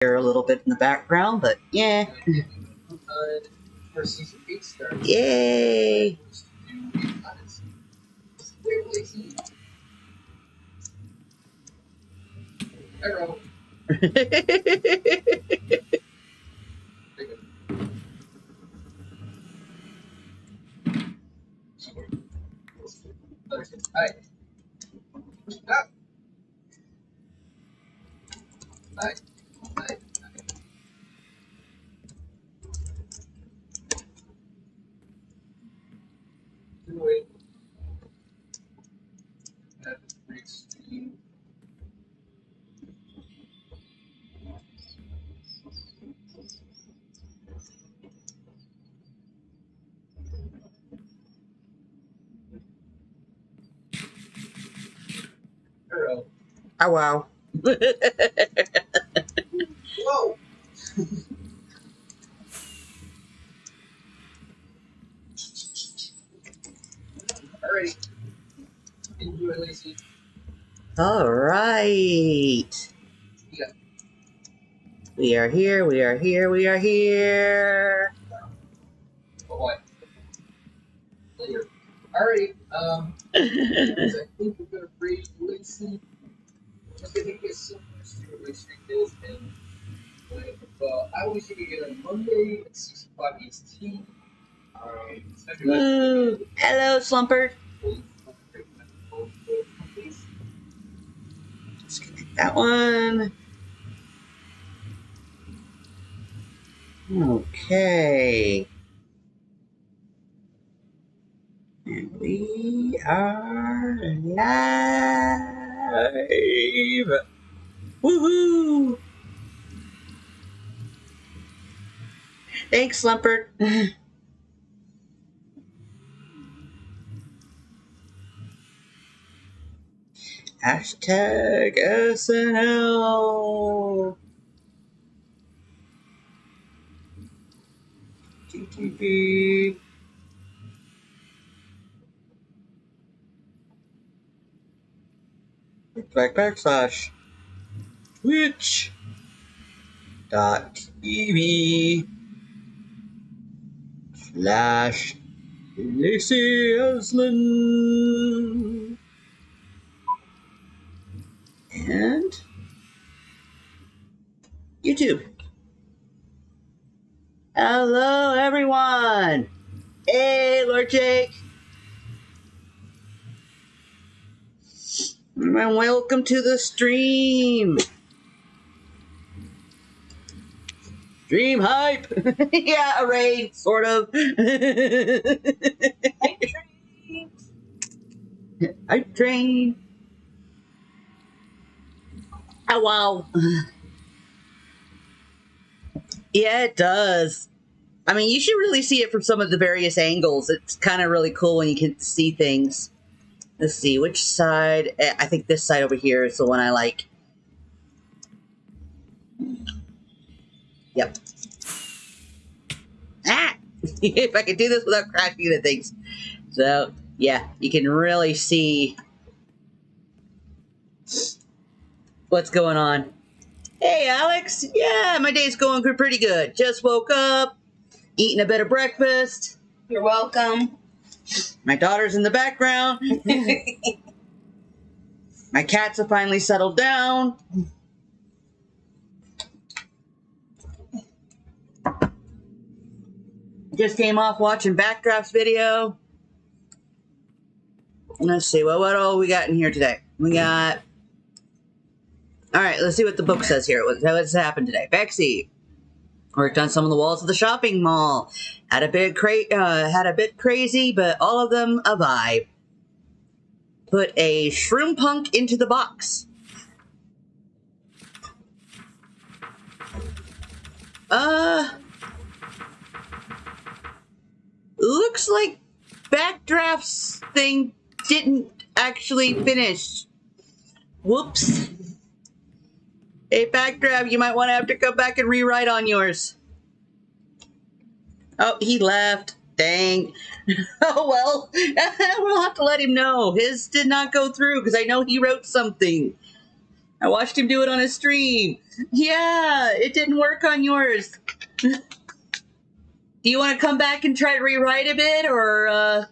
Here a little bit in the background, but yeah. For season 8 started. Yay! Arrow. Hi. Stop. Hi. Hi. Wait. That's pretty extreme. Arrow. Oh wow. Whoa! Alrighty. Enjoy, Lacey. Alright. Yeah. We are here, we are here, we are here. Oh, what? Later. Alrighty. I think we're gonna raise Lacey. I think it's so much to what Lacey is, and I always think we get on Monday at 6:05 EST. Woo. Hello, Slumper. Disconnect that one. Okay. And we are live. Woohoo! Thanks, Slumper. Hashtag SNL. GTP. Backslash. Twitch.tv/Lacey Aslan. And YouTube. Hello, everyone. Hey, Lord Jake. And welcome to the stream. Dream hype. Yeah, a raid, sort of. Hype train. Oh, wow. Yeah, it does. I mean, you should really see it from some of the various angles. It's kind of really cool when you can see things. Let's see, which side? I think this side over here is the one I like. Yep. Ah! If I could do this without crashing into things. So, yeah, you can really see what's going on. Hey, Alex. Yeah, my day's going pretty good. Just woke up, eating a bit of breakfast. You're welcome. My daughter's in the background. My cats have finally settled down. Just came off watching Backdraft's video. Let's see, what all we got in here today? We got... Alright, let's see what the book says here. What's happened today? Bexy worked on some of the walls of the shopping mall. Had a bit crazy, but all of them a vibe. Put a shroom punk into the box. Looks like Backdraft's thing didn't actually finish. Whoops. Hey, Backdraft, you might want to have to come back and rewrite on yours. Oh, he left. Dang. Oh, well, we'll have to let him know. His did not go through because I know he wrote something. I watched him do it on his stream. Yeah, it didn't work on yours. Do you want to come back and try to rewrite a bit, or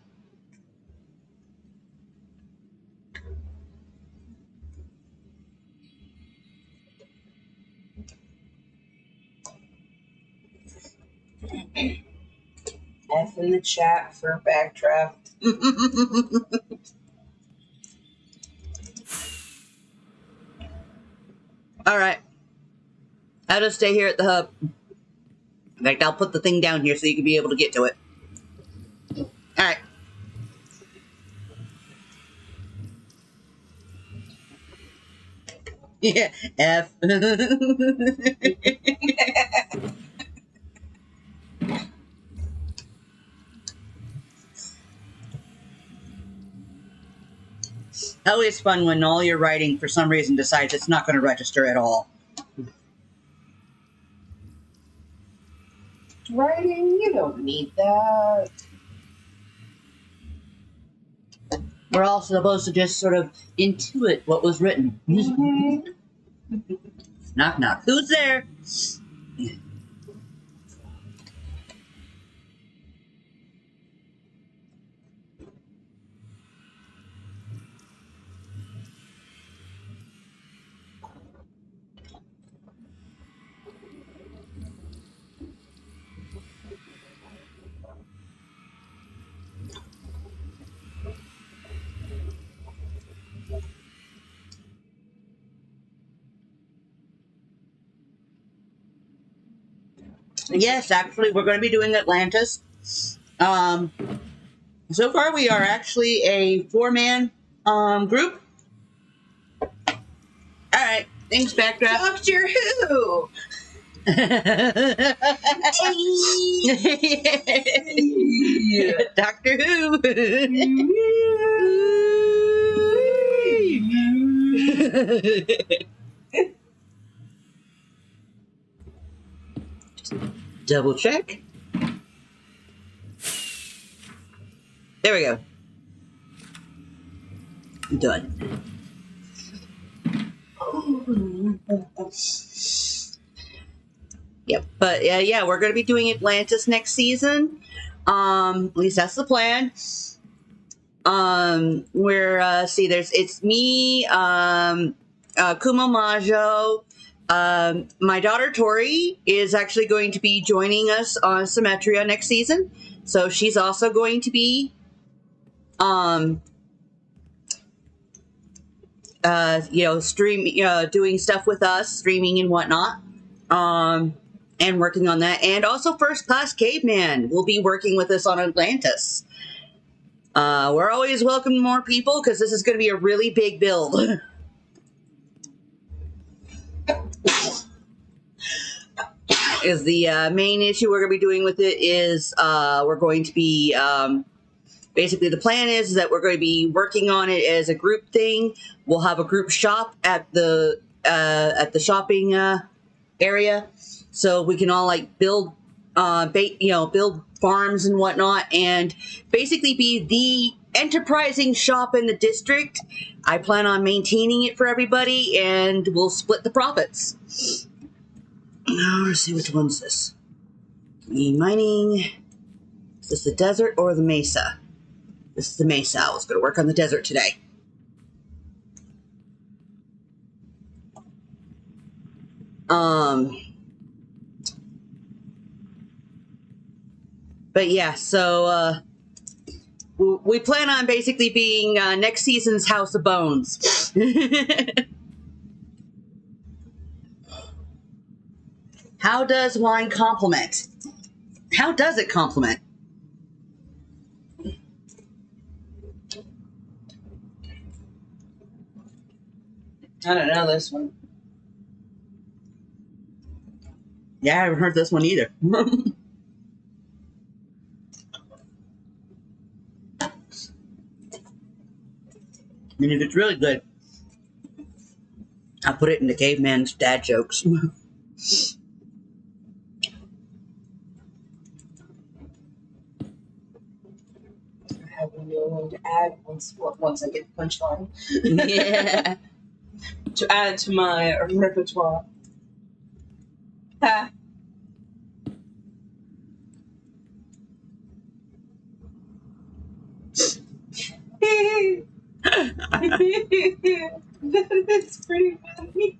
F in the chat for backdraft. All right. I'll just stay here at the hub. In fact, I'll put the thing down here so you can be able to get to it. All right. Yeah, F. Always fun when all your writing, for some reason, decides it's not going to register at all. Writing, you don't need that. We're all supposed to just sort of intuit what was written. Mm-hmm. Knock, knock. Who's there? Yes, actually, we're going to be doing Atlantis. So far, we are actually a 4-man group. All right, thanks, Backdraft. Doctor Who! Doctor Who. Double check. There we go. Done. Yep. But yeah, we're going to be doing Atlantis next season. At least that's the plan. It's me, Kuma Majo. My daughter Tori is actually going to be joining us on Symmetria next season. So she's also going to be doing stuff with us, streaming and whatnot, and working on that. And also First Class Caveman will be working with us on Atlantis. We're always welcoming more people because this is going to be a really big build. Is the main issue we're going to be doing with it is we're going to be basically the plan is that we're going to be working on it as a group thing. We'll have a group shop at the shopping area, so we can all like build build farms and whatnot, and basically be the enterprising shop in the district. I plan on maintaining it for everybody, and we'll split the profits. Now, let's see which one's this. The mining. Is this the desert or the mesa? This is the mesa. I was going to work on the desert today. But yeah, so we plan on basically being next season's House of Bones. How does wine complement? How does it complement? I don't know this one. Yeah, I haven't heard this one either. I mean, if it's really good, I'll put it in the caveman's dad jokes. I have a new one to add once I get the punchline. Yeah. to add to my repertoire. Ha. That's pretty funny.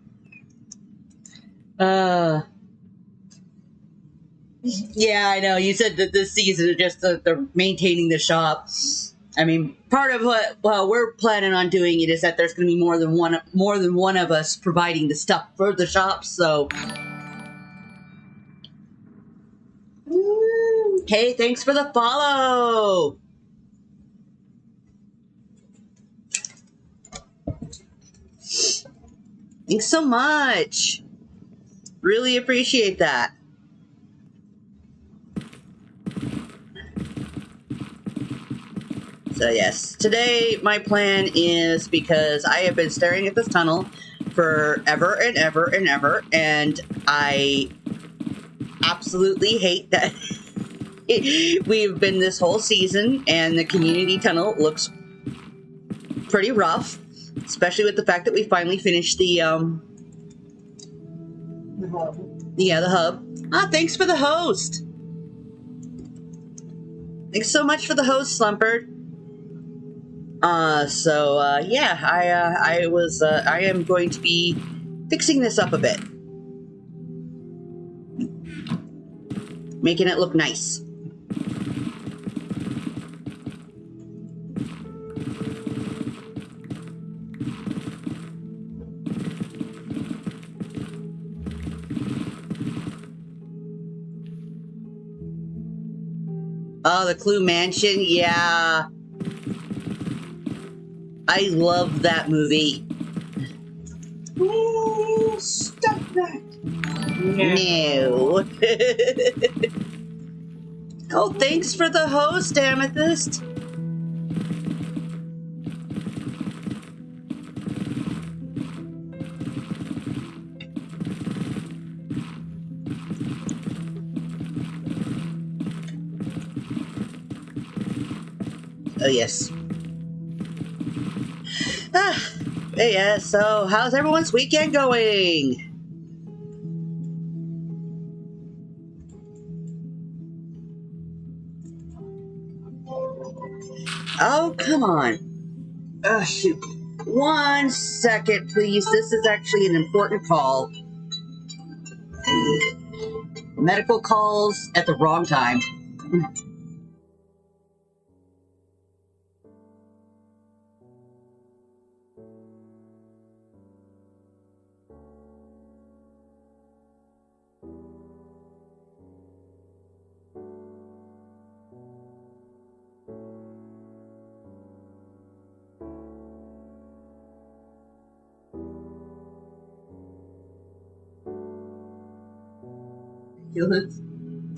Yeah, I know. You said that this season is just the maintaining the shop. I mean, part of what we're planning on doing it is that there's going to be more than one of us providing the stuff for the shop. So, hey, thanks for the follow. Thanks so much. Really appreciate that. So yes, today my plan is because I have been staring at this tunnel for ever and ever and ever, and I absolutely hate that we've been this whole season and the community tunnel looks pretty rough, especially with the fact that we finally finished the hub. Ah, thanks for the host. Thanks so much for the host, Slumpard. Yeah, I am going to be fixing this up a bit. Making it look nice. Oh, the Clue Mansion, yeah. I love that movie. Ooh, stop that. No. Oh, thanks for the host, Amethyst. Oh, yes. Yeah, so how's everyone's weekend going? Oh, come on. Oh, shoot. 1 second, please. This is actually an important call. Medical calls at the wrong time.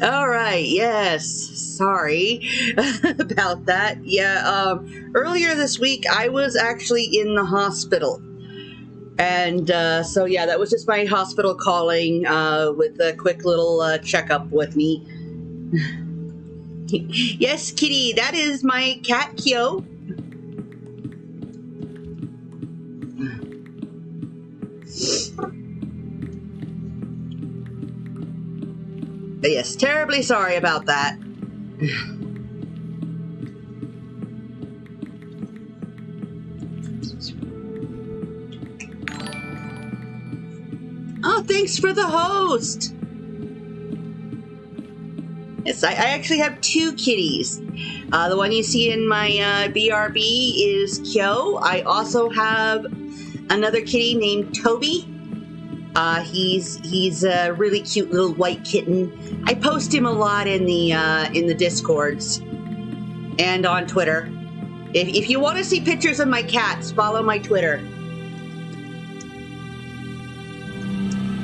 All right, yes. Sorry about that. Yeah, earlier this week I was actually in the hospital. And so, yeah, that was just my hospital calling with a quick little checkup with me. Yes, Kitty, that is my cat, Kyo. Yes, terribly sorry about that. Oh, thanks for the host. Yes, I actually have 2 kitties. The one you see in my BRB is Kyo. I also have another kitty named Toby. He's a really cute little white kitten. I post him a lot in the Discords and on Twitter. If you want to see pictures of my cats, follow my Twitter,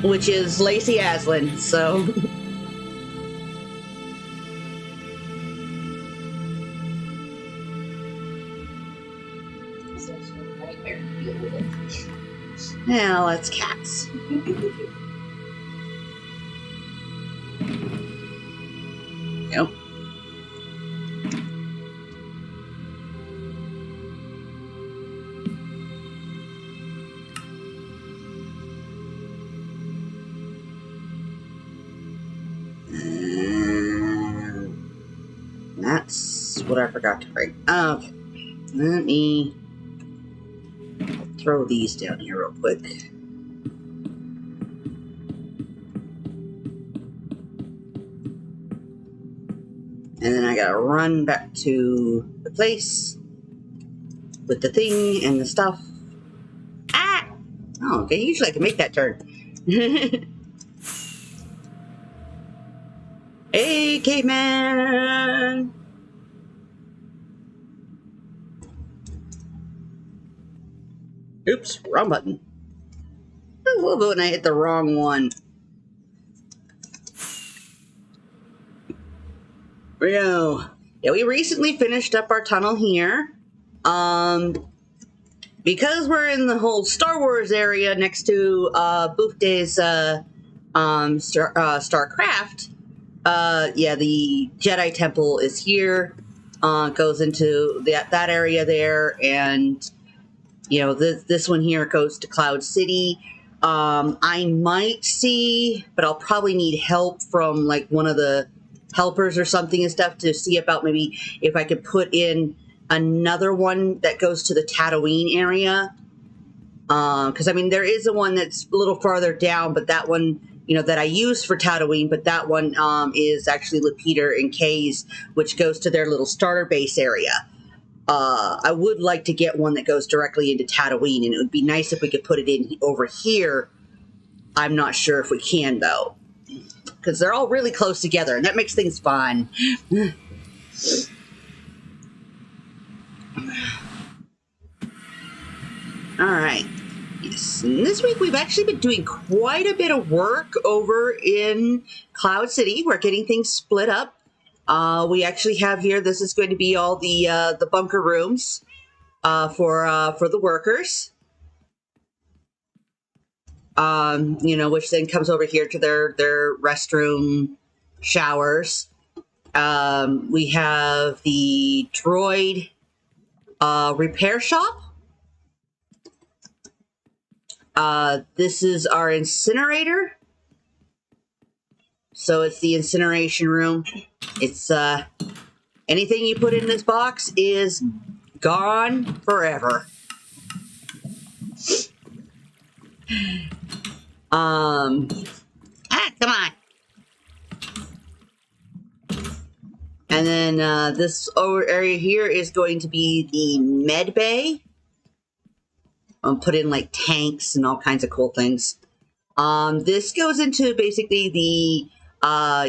which is Lacey Aslin. So. Now that's cats. Nope. And that's what I forgot to bring. Okay. Let me throw these down here real quick. And then I gotta run back to the place with the thing and the stuff. Ah! Oh, okay. Usually I can make that turn. Hey, caveman! Oops, wrong button. A little bit when I hit the wrong one. Yeah, we recently finished up our tunnel here. Because we're in the whole Star Wars area next to Boothay's Starcraft. Yeah, the Jedi Temple is here. Goes into that area there, and you know this one here goes to Cloud City. I might see, but I'll probably need help from like one of the helpers or something and stuff to see about maybe if I could put in another one that goes to the Tatooine area. Because I mean, there is a one that's a little farther down, but that one, you know, that I use for Tatooine, but that one is actually Lapeter and Kay's, which goes to their little starter base area. I would like to get one that goes directly into Tatooine, and it would be nice if we could put it in over here. I'm not sure if we can, though, because they're all really close together, and that makes things fun. All right. Yes. And this week we've actually been doing quite a bit of work over in Cloud City. We're getting things split up. We actually have here, this is going to be all the bunker rooms for the workers. You know, which then comes over here to their restroom showers. We have the droid repair shop. This is our incinerator. So it's the incineration room. It's anything you put in this box is gone forever. Come on. And then this over area here is going to be the med bay. Put in like tanks and all kinds of cool things. This goes into basically the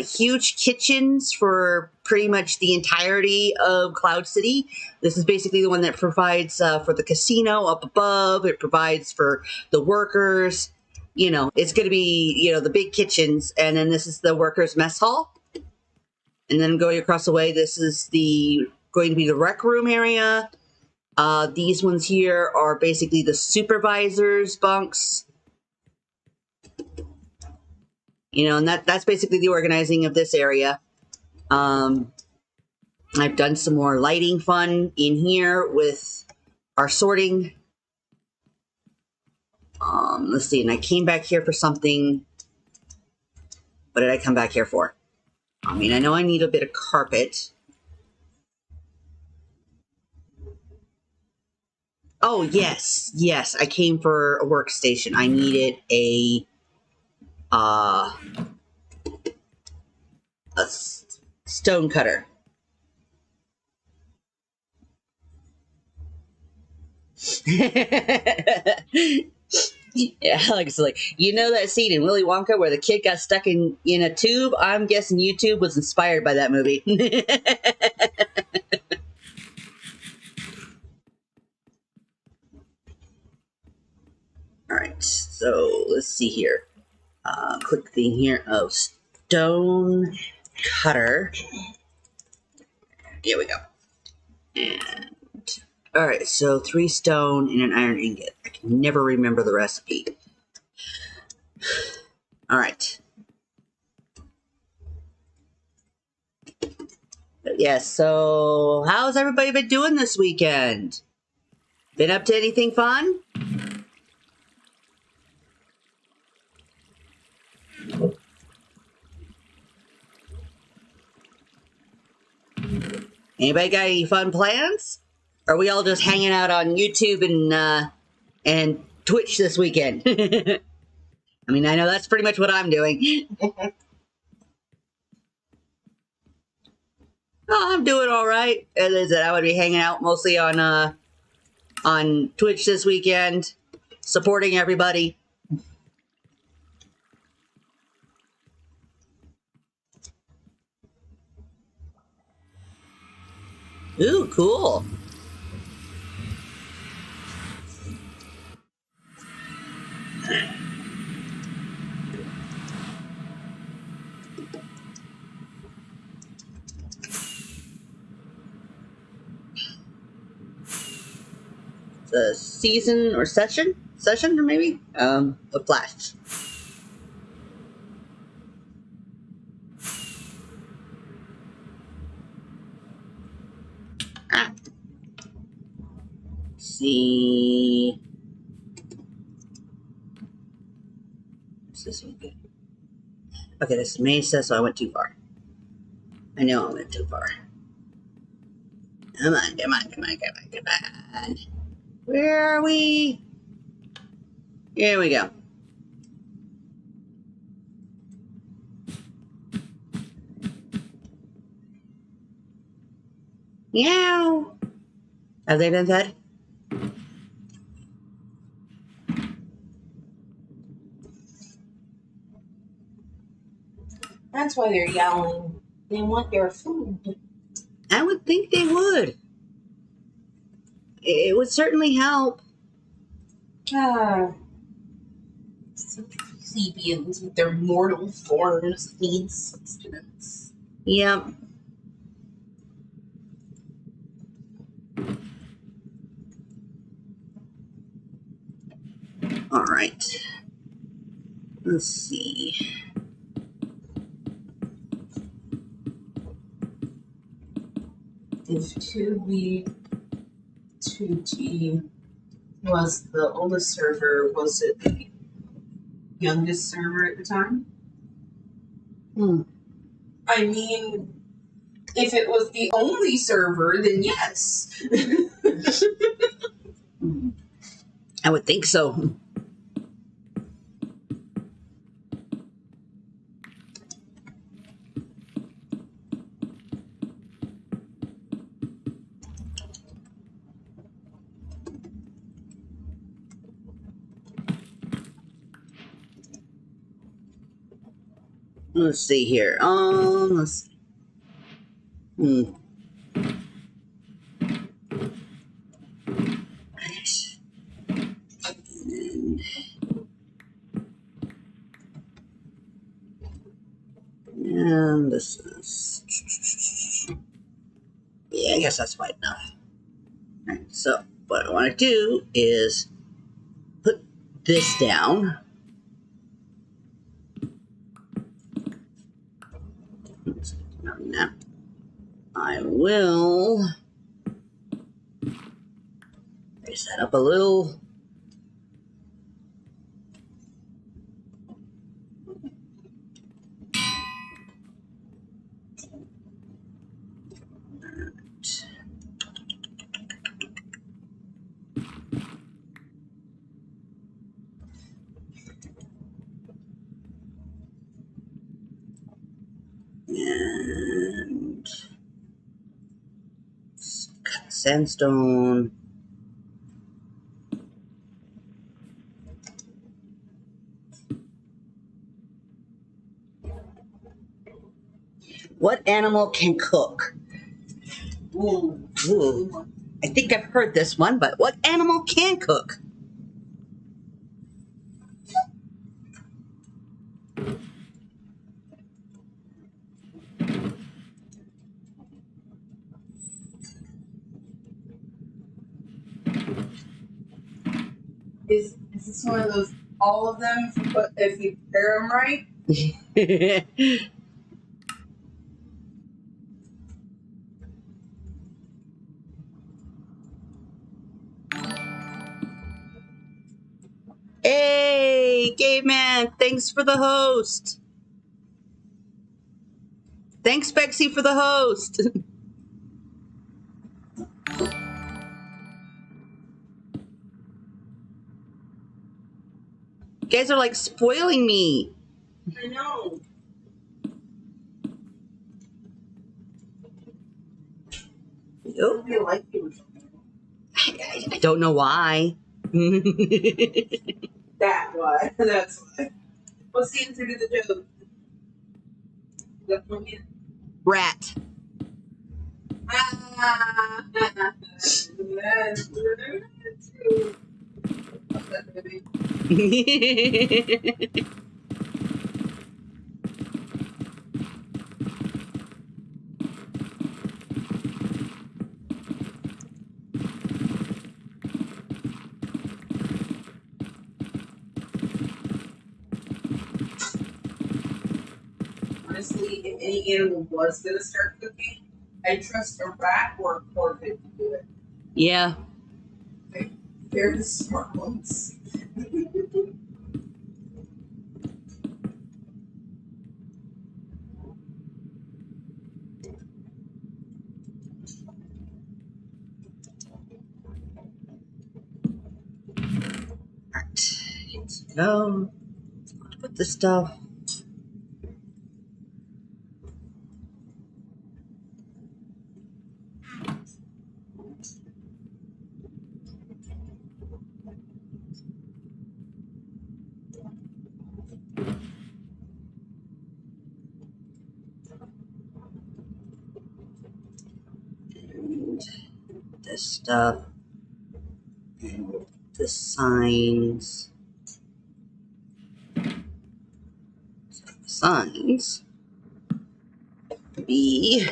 huge kitchens for pretty much the entirety of Cloud City. This is basically the one that provides for the casino up above. It provides for the workers. You know, it's going to be, you know, the big kitchens. And then this is the workers' mess hall. And then going across the way, this is going to be the rec room area. These ones here are basically the supervisors' bunks. You know, and that's basically the organizing of this area. I've done some more lighting fun in here with our sorting. Let's see, and I came back here for something. What did I come back here for? I mean, I know I need a bit of carpet. Oh, yes, I came for a workstation. I needed a stone cutter. Yeah, Alex is like, you know that scene in Willy Wonka where the kid got stuck in a tube? I'm guessing YouTube was inspired by that movie. All right, so let's see here. Click the here of stone cutter. Here we go. And all right, so 3 stone and an iron ingot. I can never remember the recipe. All right. But yeah, so how's everybody been doing this weekend? Been up to anything fun? Anybody got any fun plans? Or are we all just hanging out on YouTube and Twitch this weekend? I mean, I know that's pretty much what I'm doing. Oh, I'm doing all right. It is that I would be hanging out mostly on Twitch this weekend, supporting everybody. Ooh, cool. The season or session or maybe of Flash. Let's see. What's this one? Okay, this is Mesa, so I went too far. I know I went too far. Come on. Where are we? Here we go. Meow. Have they been fed? That's why they're yelling. They want their food. I would think they would. It would certainly help. Plebeians with their mortal forms need sustenance. Yep. All right. Let's see. If 2B2T was the oldest server, was it the youngest server at the time? I mean, if it was the only server, then yes. I would think so. Let's see here. Let's see. And this is... Yeah, I guess that's wide enough. Alright, so what I want to do is put this down. Now, I will raise that up a little. And cut sandstone. What animal can cook? Ooh. I think I've heard this one, but what animal can cook? Is this one of those, all of them, but if you pair them right? Hey, Caveman, thanks for the host. Thanks, Bexy, for the host. guys are like spoiling me. I know. Oh, I like you. I don't know why. That why. That's why. What's the answer to the joke? That one here. Rat. Ah, that's true. What's that movie? Honestly, if any animal was gonna start cooking, I'd trust a rat or a corvid to do it. Yeah. They're the smart ones. Alright. Let's go. Put this stuff. And this stuff. And the signs. So the signs be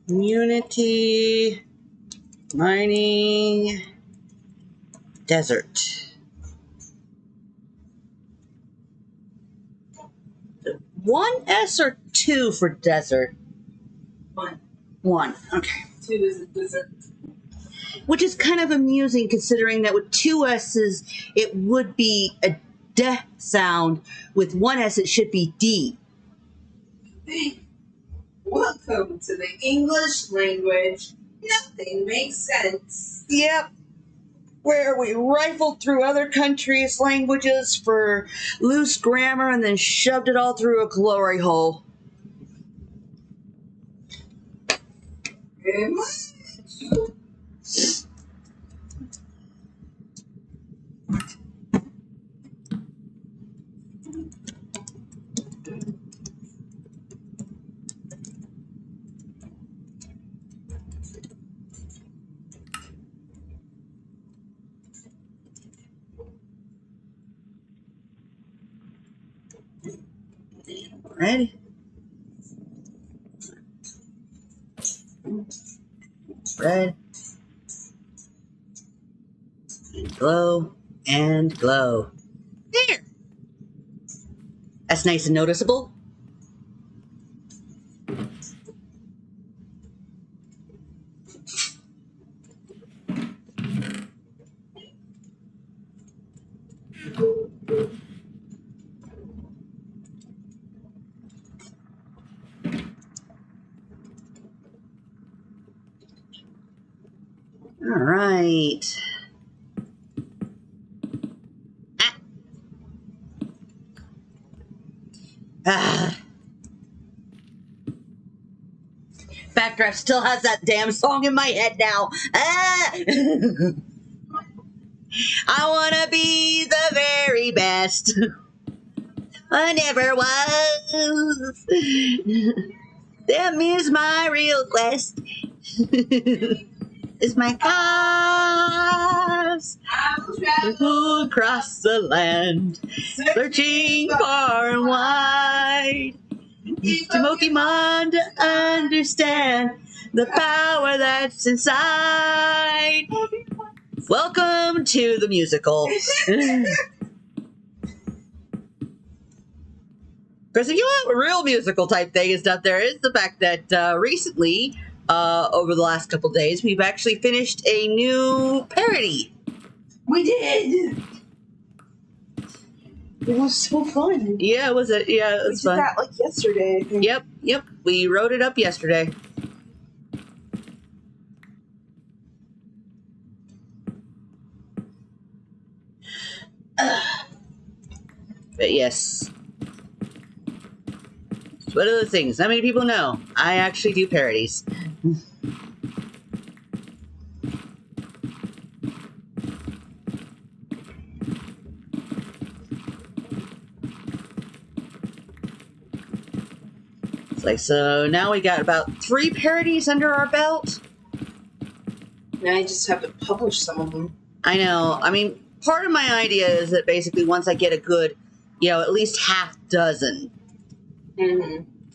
community mining desert. One S or two for desert? One. One. Okay. Two is a dessert. Which is kind of amusing considering that with two S's, it would be a D sound. With one S, it should be D. Welcome to the English language. Nothing makes sense. Yep. Where we rifled through other countries' languages for loose grammar and then shoved it all through a glory hole. Very much. Ready? Red. And glow. And glow. There! That's nice and noticeable. All right. Ah. Backdraft still has that damn song in my head now. Ah. I wanna be the very best. I never was. That is my real quest. Is my cause. I will travel Across the land, searching far and wide. To Pokemon to understand the power that's inside. Welcome to the musical. Because if you have a real musical type thing and stuff, there is the fact that recently, over the last couple days, we've actually finished a new parody. We did. It was so fun. Yeah, was it? Yeah, it We was did fun. that like yesterday, I think. Yep. We wrote it up yesterday. But yes. It's one of those things. Not many people know. I actually do parodies. It's like, so now we got about 3 parodies under our belt. Now I just have to publish some of them. I know. I mean, part of my idea is that basically once I get a good, at least half dozen,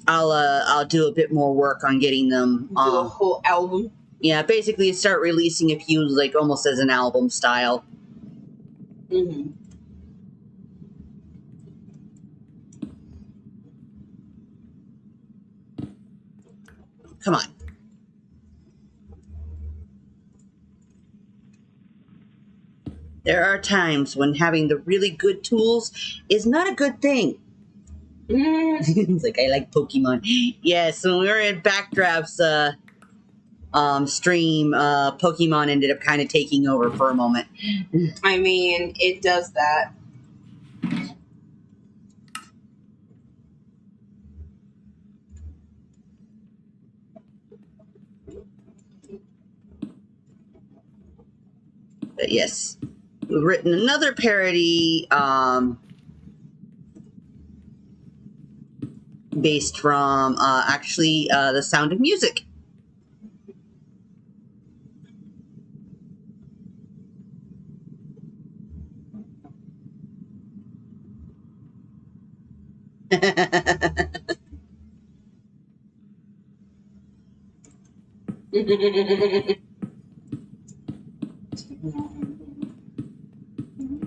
I'll do a bit more work on getting them. Do a whole album. Yeah, basically start releasing a few, like, almost as an album style. Come on. There are times when having the really good tools is not a good thing. It's like, I like Pokemon. Yes, when we were in Backdraft's stream, Pokemon ended up kind of taking over for a moment. I mean, it does that. But yes, we've written another parody based from actually The Sound of Music.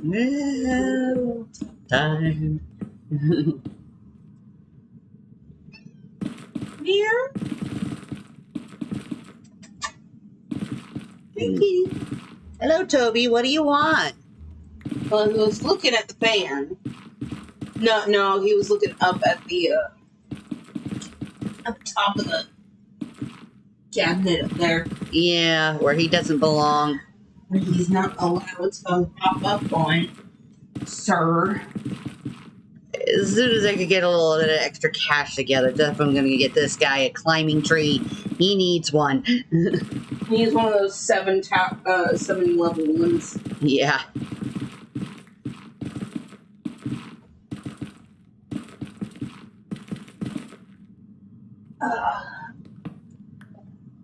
Well, time. Here? Pinky. Hello, Toby. What do you want? Well, he was looking at the fan. No, he was looking up at the up top of the cabinet up there. Yeah, where he doesn't belong. Where he's not allowed to pop up on, sir. As soon as I could get a little bit of extra cash together, definitely going to get this guy a climbing tree. He needs one. He's one of those 7 level ones. Yeah.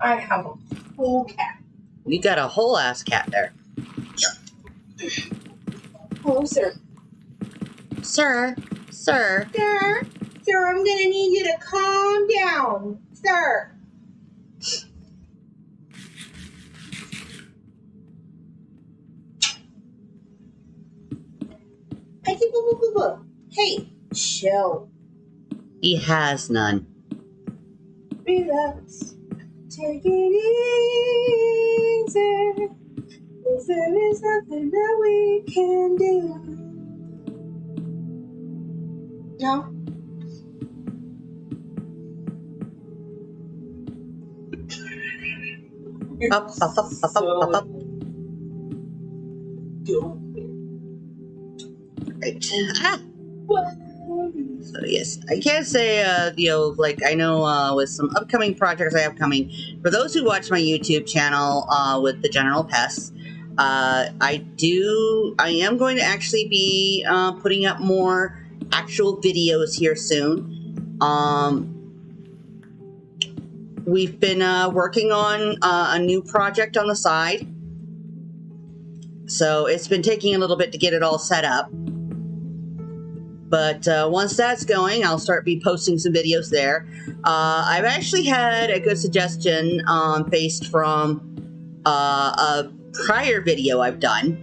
I have a full cat. You got a whole ass cat there. Hello, sir. Sir. Sir, I'm gonna need you to calm down, sir. Hey, chill. He has none. Relax. Take it easy. 'Cause there is nothing that we can do. No? Up. Right. Ah. So yes, I can't say, like I know with some upcoming projects I have coming. For those who watch my YouTube channel with the General Pests, I am going to actually be putting up more actual videos here soon. We've been working on a new project on the side, so it's been taking a little bit to get it all set up. But once that's going, I'll start be posting some videos there. I've actually had a good suggestion based from a prior video I've done.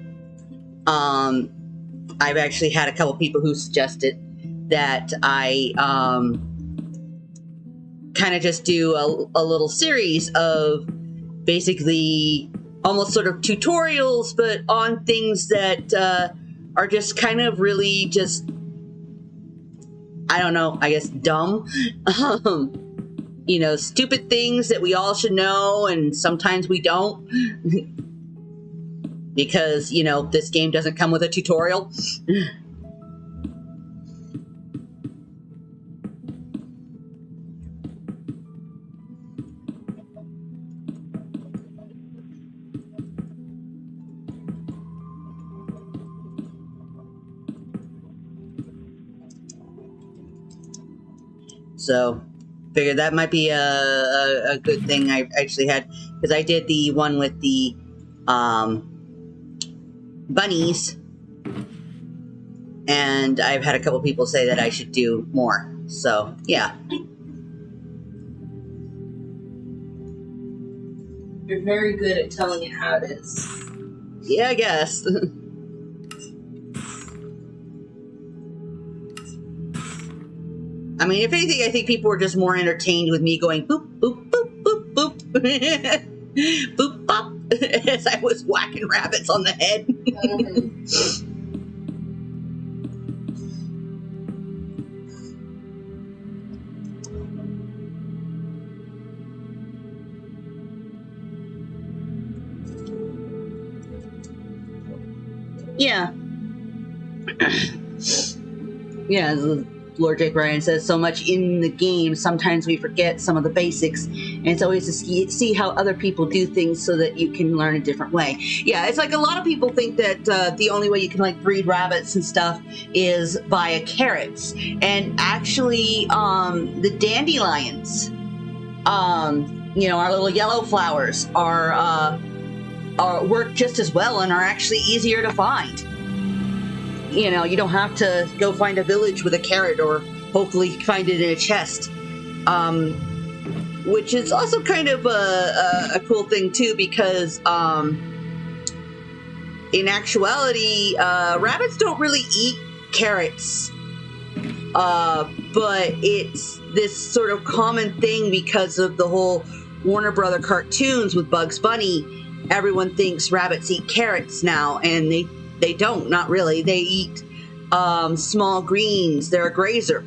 I've actually had a couple people who suggested that I kind of just do a little series of basically almost sort of tutorials, but on things that are just kind of really just, I don't know, I guess dumb. Stupid things that we all should know, and sometimes we don't. Because, this game doesn't come with a tutorial. So figured that might be a good thing I actually had, because I did the one with the bunnies, and I've had a couple people say that I should do more. So yeah. You're very good at telling it how it is. Yeah, I guess. I mean, if anything, I think people were just more entertained with me going boop, boop, boop, boop, boop, boop, bop, as I was whacking rabbits on the head. Yeah. Yeah, as Lord Jake Ryan says, so much in the game, sometimes we forget some of the basics, and it's always to see how other people do things so that you can learn a different way. Yeah, it's like a lot of people think that the only way you can like breed rabbits and stuff is via carrots, and actually the dandelions, you know, our little yellow flowers are work just as well and are actually easier to find. You know, you don't have to go find a village with a carrot, or hopefully find it in a chest, which is also kind of a cool thing too, because in actuality, rabbits don't really eat carrots, but it's this sort of common thing because of the whole Warner Brother cartoons with Bugs Bunny. Everyone thinks rabbits eat carrots now, and they don't, not really. They eat small greens. They're a grazer.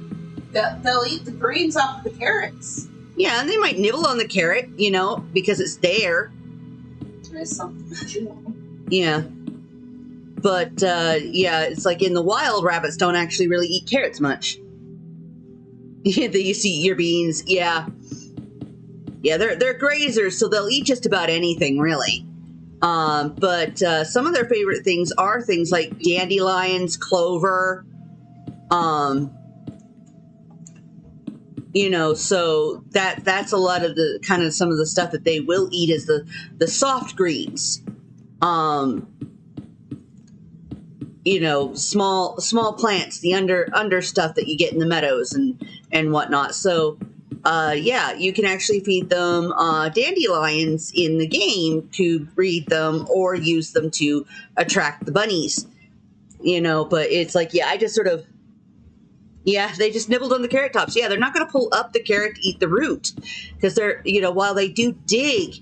They'll eat the greens off of the carrots. Yeah, and they might nibble on the carrot, you know, because it's there. There is something. Yeah. But, yeah, it's like in the wild, rabbits don't actually really eat carrots much. They used to eat your beans. Yeah. Yeah, they're grazers, so they'll eat just about anything, really. But some of their favorite things are things like dandelions, clover, you know, so that's a lot of the kind of some of the stuff that they will eat is the soft greens, you know, small plants, the under stuff that you get in the meadows and whatnot. So yeah, you can actually feed them dandelions in the game to breed them or use them to attract the bunnies, you know, but it's like, yeah, I just sort of, yeah, they just nibbled on the carrot tops. Yeah, they're not going to pull up the carrot to eat the root, because they're, you know, while they do dig,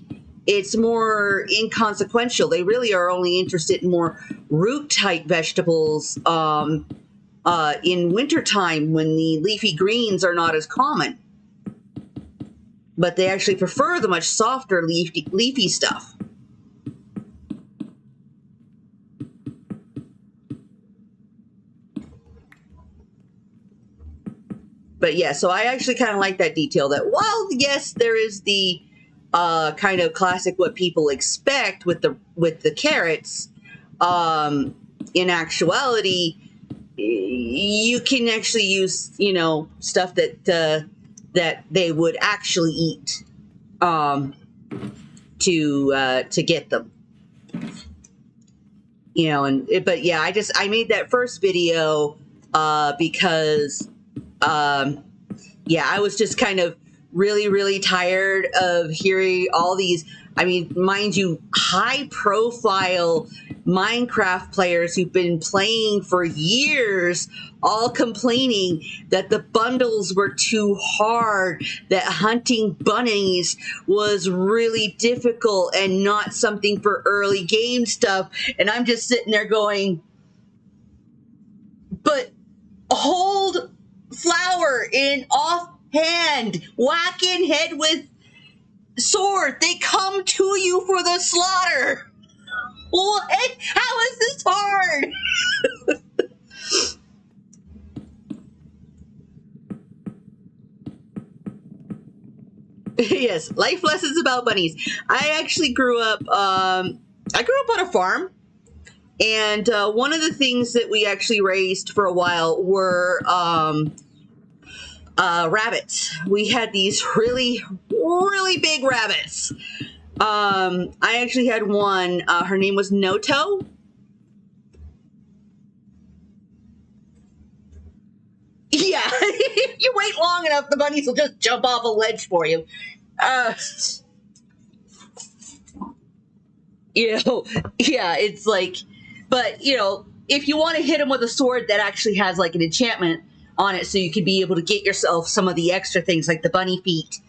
it's more inconsequential. They really are only interested in more root-type vegetables in wintertime when the leafy greens are not as common. But they actually prefer the much softer leafy stuff. But yeah, so I actually kind of like that detail that while, yes, there is the kind of classic what people expect with the carrots, in actuality, you can actually use, you know, stuff that they would actually eat to get them, you know. And but yeah, I made that first video because yeah, I was just kind of really tired of hearing all these, I mean, mind you, high profile Minecraft players who've been playing for years all complaining that the bundles were too hard, that hunting bunnies was really difficult and not something for early game stuff. And I'm just sitting there going, but hold flower in offhand, whack in head with sword. They come to you for the slaughter. What? How is this hard? Yes, life lessons about bunnies. I actually grew up. I grew up on a farm, and one of the things that we actually raised for a while were Rabbits. We had these really, really big rabbits. I actually had one. Her name was Noto. Yeah, if you wait long enough, the bunnies will just jump off a ledge for you. You know, yeah, it's like, but you know, if you want to hit them with a sword that actually has like an enchantment on it, so you could be able to get yourself some of the extra things like the bunny feet,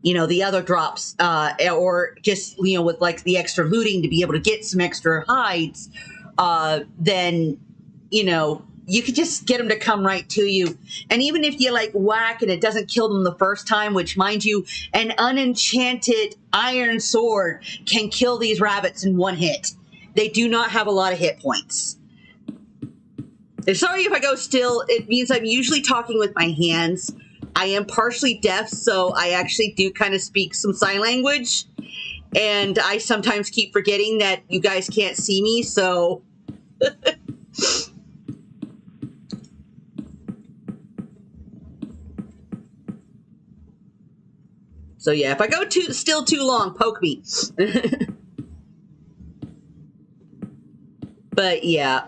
you know, the other drops, or just, you know, with like the extra looting to be able to get some extra hides, then, you know, you could just get them to come right to you. And even if you like whack and it doesn't kill them the first time, which mind you, an unenchanted iron sword can kill these rabbits in one hit. They do not have a lot of hit points. And sorry if I go still. It means I'm usually talking with my hands. I am partially deaf, so I actually do kind of speak some sign language. And I sometimes keep forgetting that you guys can't see me, so... So yeah, if I go still too long, poke me. But yeah,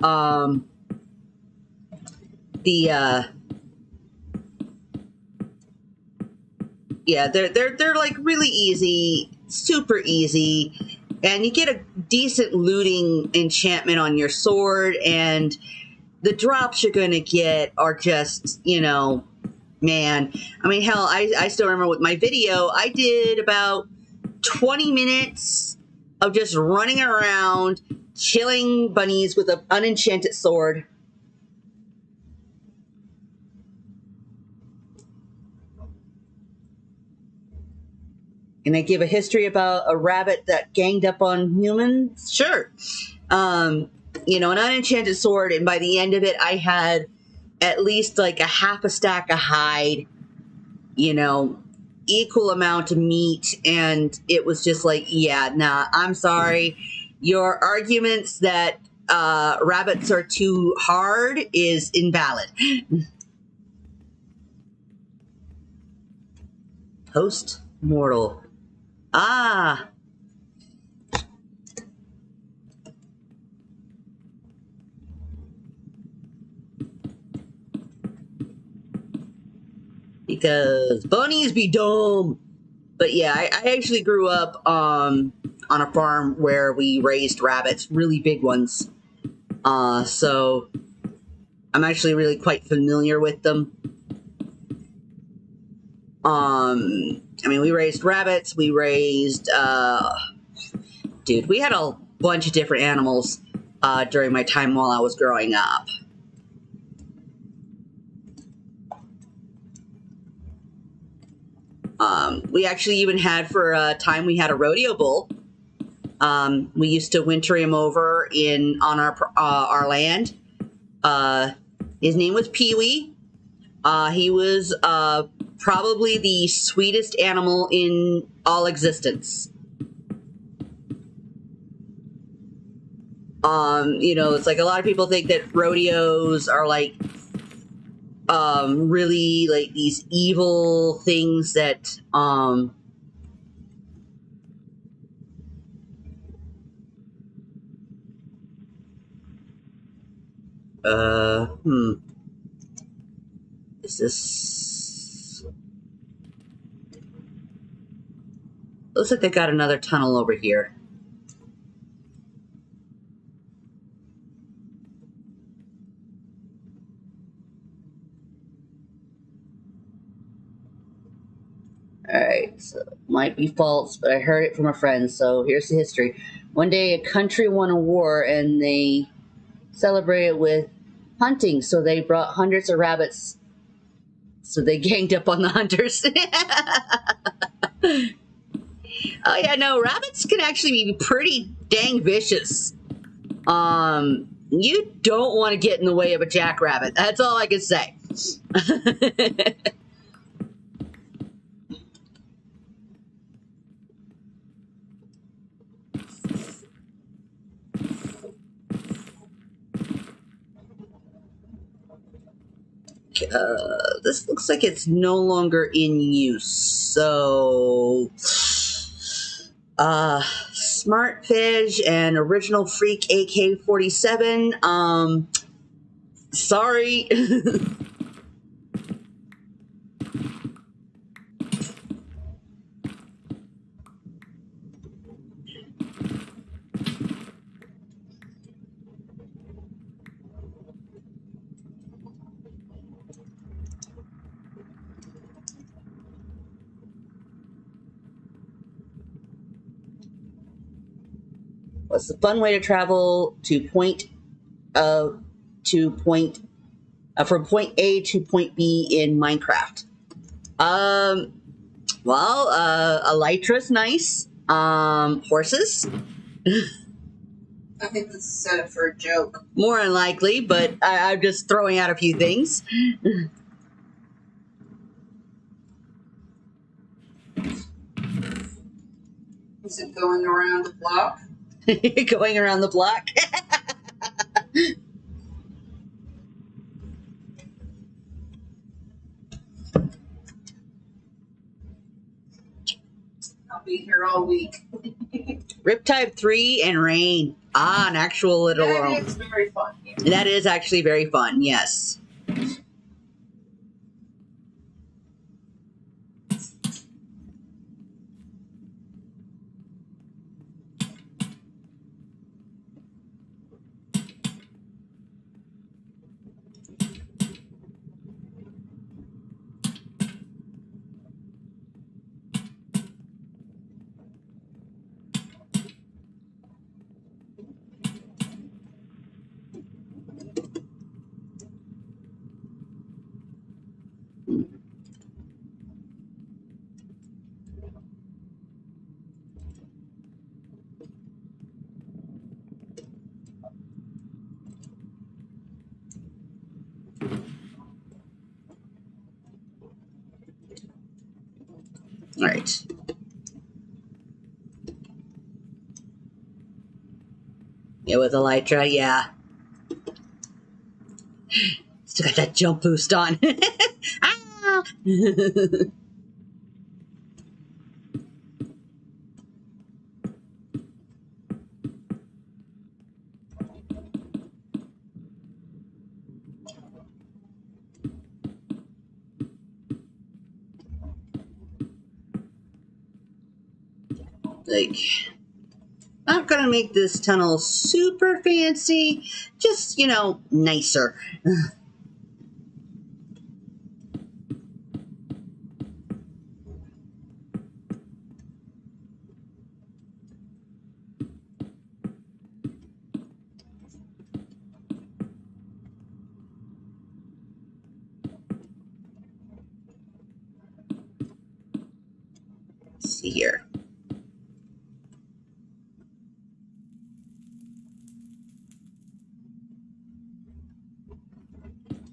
yeah, they're like really easy, super easy, and you get a decent looting enchantment on your sword, and the drops you're gonna get are just, you know, man. I mean, hell, I still remember with my video, I did about 20 minutes of just running around, killing bunnies with an unenchanted sword. Can I give a history about a rabbit that ganged up on humans? Sure. You know, an unenchanted sword, and by the end of it, I had at least like a half a stack of hide, you know, equal amount of meat, and it was just like, yeah, nah, I'm sorry. Your arguments that rabbits are too hard is invalid. Post-mortal. Ah. Because bunnies be dumb. But yeah, I actually grew up on a farm where we raised rabbits, really big ones. So I'm actually really quite familiar with them. I mean, we raised rabbits, we raised, dude, we had a bunch of different animals during my time while I was growing up. We actually even had, for a time, we had a rodeo bull. We used to winter him over on our land. His name was Pee-wee. He was probably the sweetest animal in all existence. You know, it's like a lot of people think that rodeos are like really like these evil things that is this, looks like they got another tunnel over here. Alright, so it might be false, but I heard it from a friend, so here's the history. One day a country won a war and they celebrated with hunting, so they brought hundreds of rabbits. So they ganged up on the hunters. Oh yeah, no, rabbits can actually be pretty dang vicious. You don't want to get in the way of a jackrabbit. That's all I can say. This looks like it's no longer in use. So, Smart Fish and Original Freak AK-47. Sorry. What's a fun way to travel to from point A to point B in Minecraft? Well, Elytra's nice. Horses? I think this is set up for a joke. More unlikely, but I'm just throwing out a few things. Is it going around the block? Going around the block. I'll be here all week. Riptide 3 and Rain. An actual literal. That is very fun. That is actually very fun, yes. All right. Yeah, with Elytra, yeah. Still got that jump boost on. Ah! Like, not gonna make this tunnel super fancy, just, you know, nicer. Let's see here.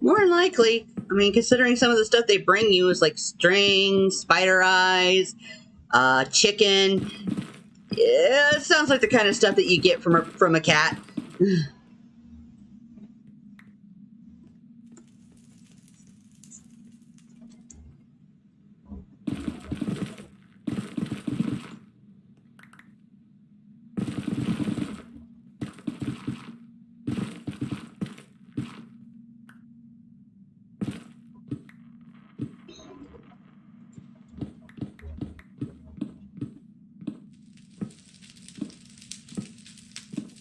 More than likely. I mean, considering some of the stuff they bring you is like string, spider eyes, chicken. Yeah, it sounds like the kind of stuff that you get from a cat.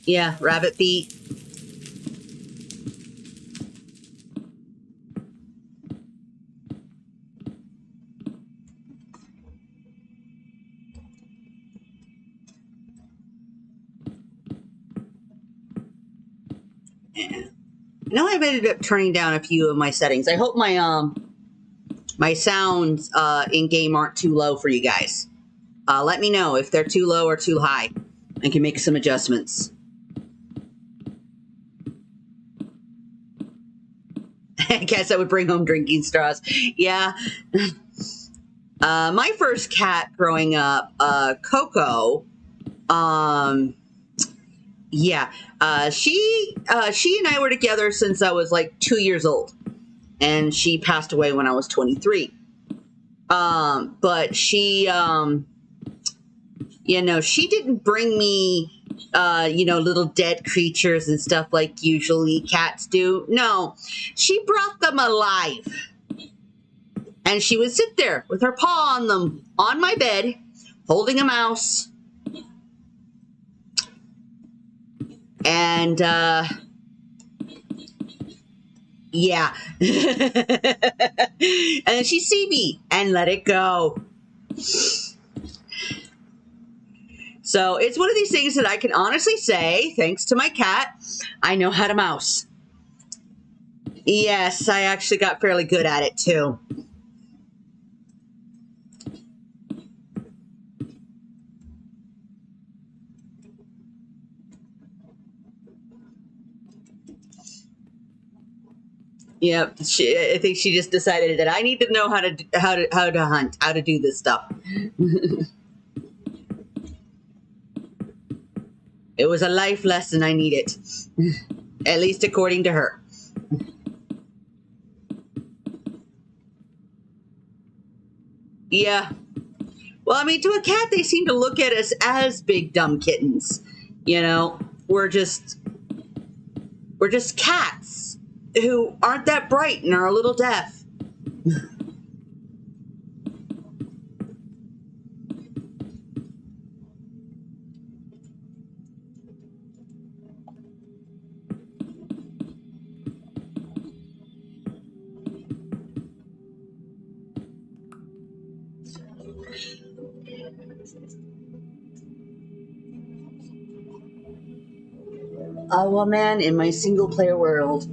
Yeah, rabbit feet. Yeah. I know I've ended up turning down a few of my settings. I hope my sounds in game aren't too low for you guys. Let me know if they're too low or too high. I can make some adjustments. I guess I would bring home drinking straws. Yeah. My first cat growing up, Coco, yeah, she and I were together since I was like 2 years old. and she passed away when I was 23. But she, you know, she didn't bring me, you know, little dead creatures and stuff like usually cats do. No, she brought them alive. And she would sit there with her paw on them on my bed, holding a mouse. And, yeah. And then she'd see me and let it go. So it's one of these things that I can honestly say, thanks to my cat, I know how to mouse. Yes, I actually got fairly good at it too. Yep, I think she just decided that I need to know how to hunt, how to do this stuff. It was a life lesson I needed, at least according to her. Yeah. Well, I mean, to a cat, they seem to look at us as big dumb kittens. You know, we're just cats who aren't that bright and are a little deaf. Oh, a man in my single player world.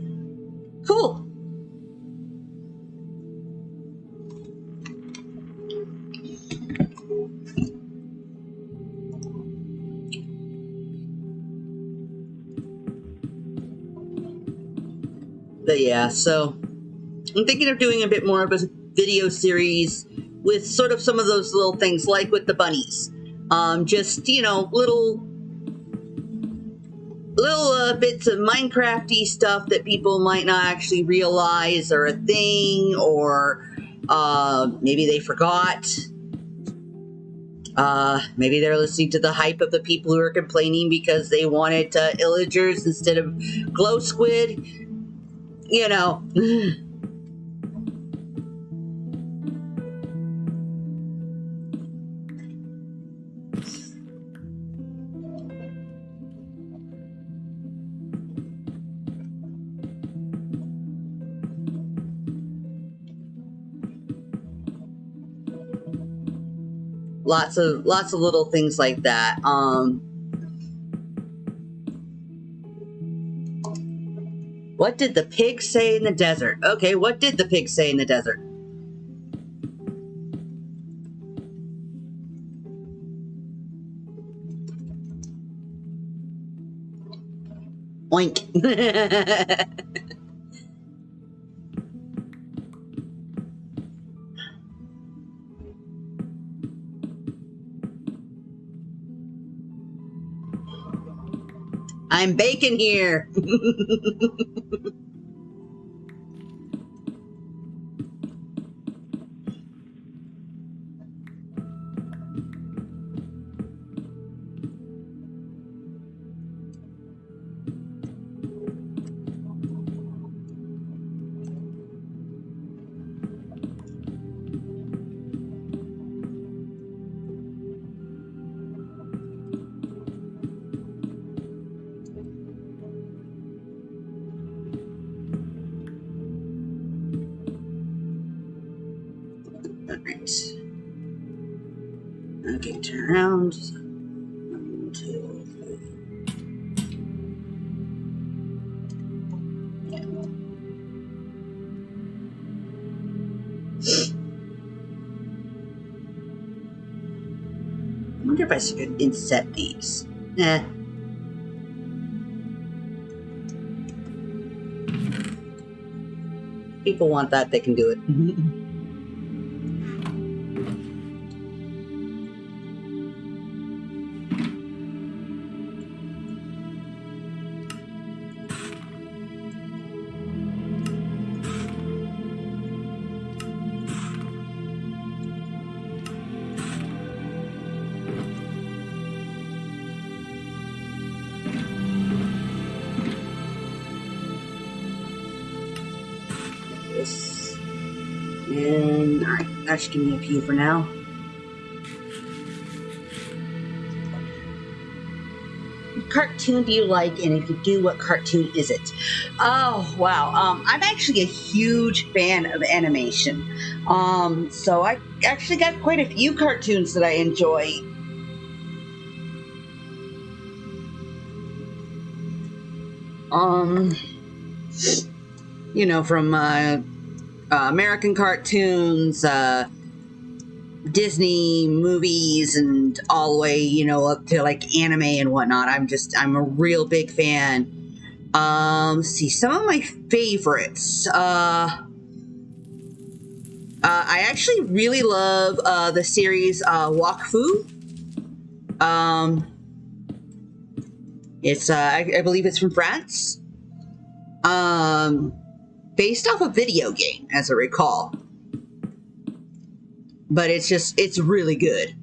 Cool. But yeah, so I'm thinking of doing a bit more of a video series with sort of some of those little things, like with the bunnies. Just, you know, little bits of Minecrafty stuff that people might not actually realize are a thing, or maybe they forgot. Maybe they're listening to the hype of the people who are complaining because they wanted illagers instead of glow squid. You know. Lots of little things like that. What did the pig say in the desert? Okay, what did the pig say in the desert? Oink. I'm baking here. Alright. Okay, turn around. 1, 2, 3. I wonder if I should inset these. People want that, they can do it. this. And, alright, that should give me a few for now. What cartoon do you like, and if you do, what cartoon is it? Oh, wow. I'm actually a huge fan of animation. So I actually got quite a few cartoons that I enjoy. You know, from American cartoons, Disney movies, and all the way, you know, up to like anime and whatnot. I'm a real big fan. Let's see, some of my favorites. I actually really love the series Wakfu. It's I believe it's from France. Based off a video game, as I recall. But it's really good.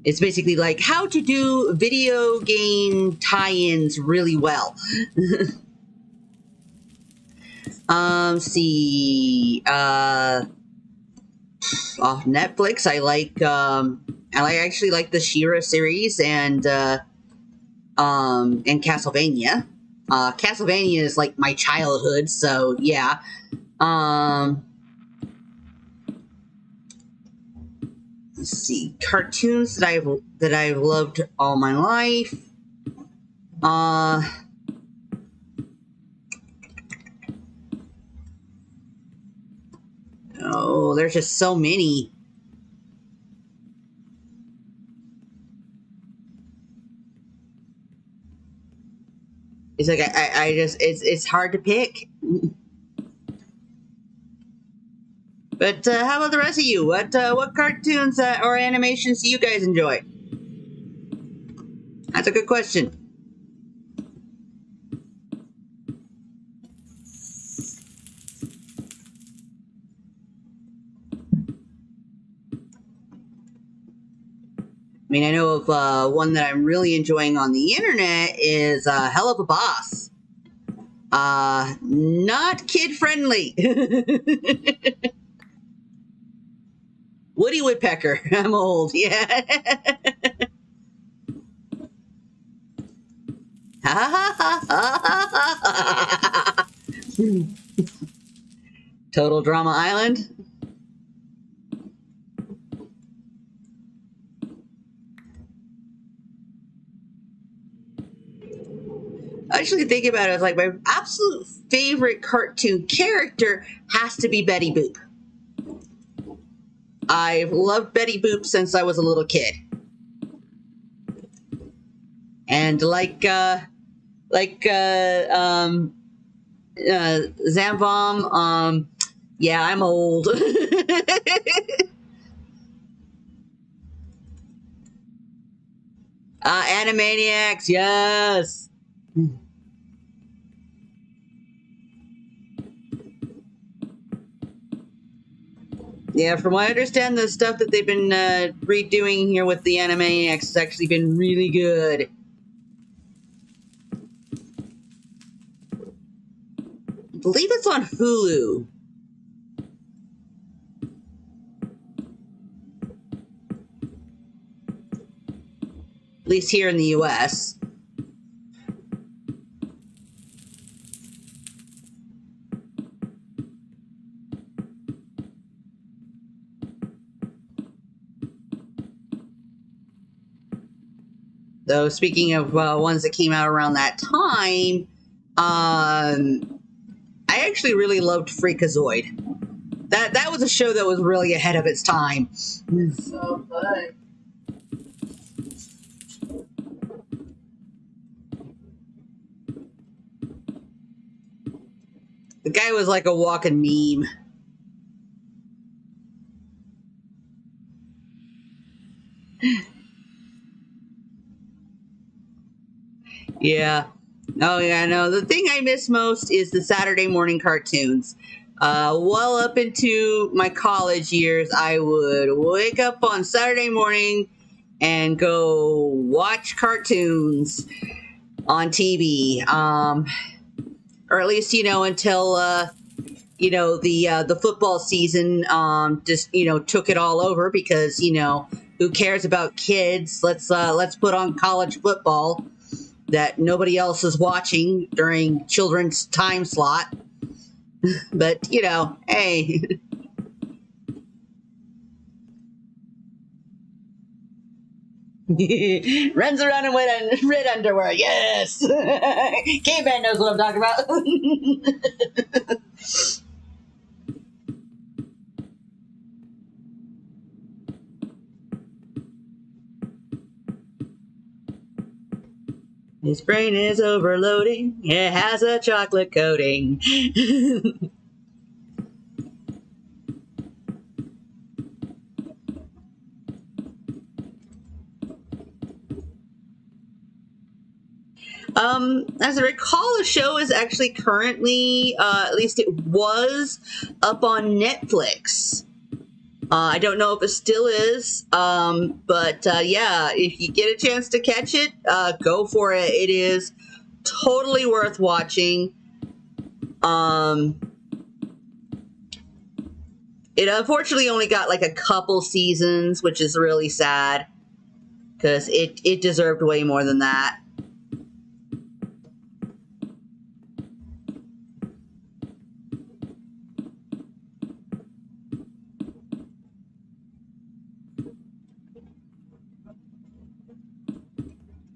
It's basically like how to do video game tie-ins really well. See, off Netflix, I actually like the She-Ra series and Castlevania. Castlevania is like my childhood, so yeah. Let's see, cartoons that I've loved all my life. Oh, there's just so many. It's like I just it's hard to pick. But how about the rest of you? What cartoons or animations do you guys enjoy? That's a good question. I mean, I know of one that I'm really enjoying on the internet is Hell of a Boss. Not kid friendly. Woody Woodpecker. I'm old. Yeah. Total Drama Island. Actually, think about it, it's like my absolute favorite cartoon character has to be Betty Boop. I've loved Betty Boop since I was a little kid. And Zamvom, yeah, I'm old. Animaniacs, yes. Yeah, from what I understand, the stuff that they've been redoing here with the Animaniacs has actually been really good. I believe it's on Hulu. At least here in the US. Though, speaking of ones that came out around that time, I actually really loved Freakazoid. That was a show that was really ahead of its time. So good. The guy was like a walking meme. Yeah. Oh, yeah, no. The thing I miss most is the Saturday morning cartoons. Well up into my college years, I would wake up on Saturday morning and go watch cartoons on TV. Or at least, you know, until the football season just took it all over because who cares about kids? Let's put on college football that nobody else is watching during children's time slot. But hey. Runs around in red underwear. Yes. Caveman knows what I'm talking about. His brain is overloading. It has a chocolate coating. As I recall, the show is actually currently, at least it was, up on Netflix. I don't know if it still is, but yeah, if you get a chance to catch it, go for it. It is totally worth watching. It unfortunately only got like a couple seasons, which is really sad because it deserved way more than that.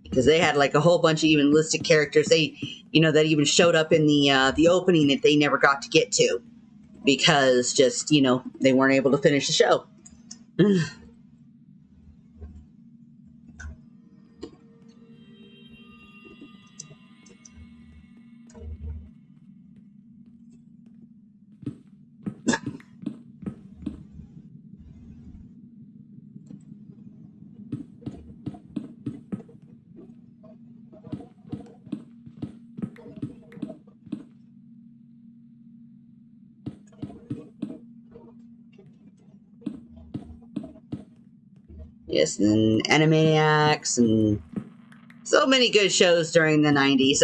Because they had like a whole bunch of even listed characters that even showed up in the opening that they never got to get to because just they weren't able to finish the show. Yes, and Animaniacs and so many good shows during the 90s.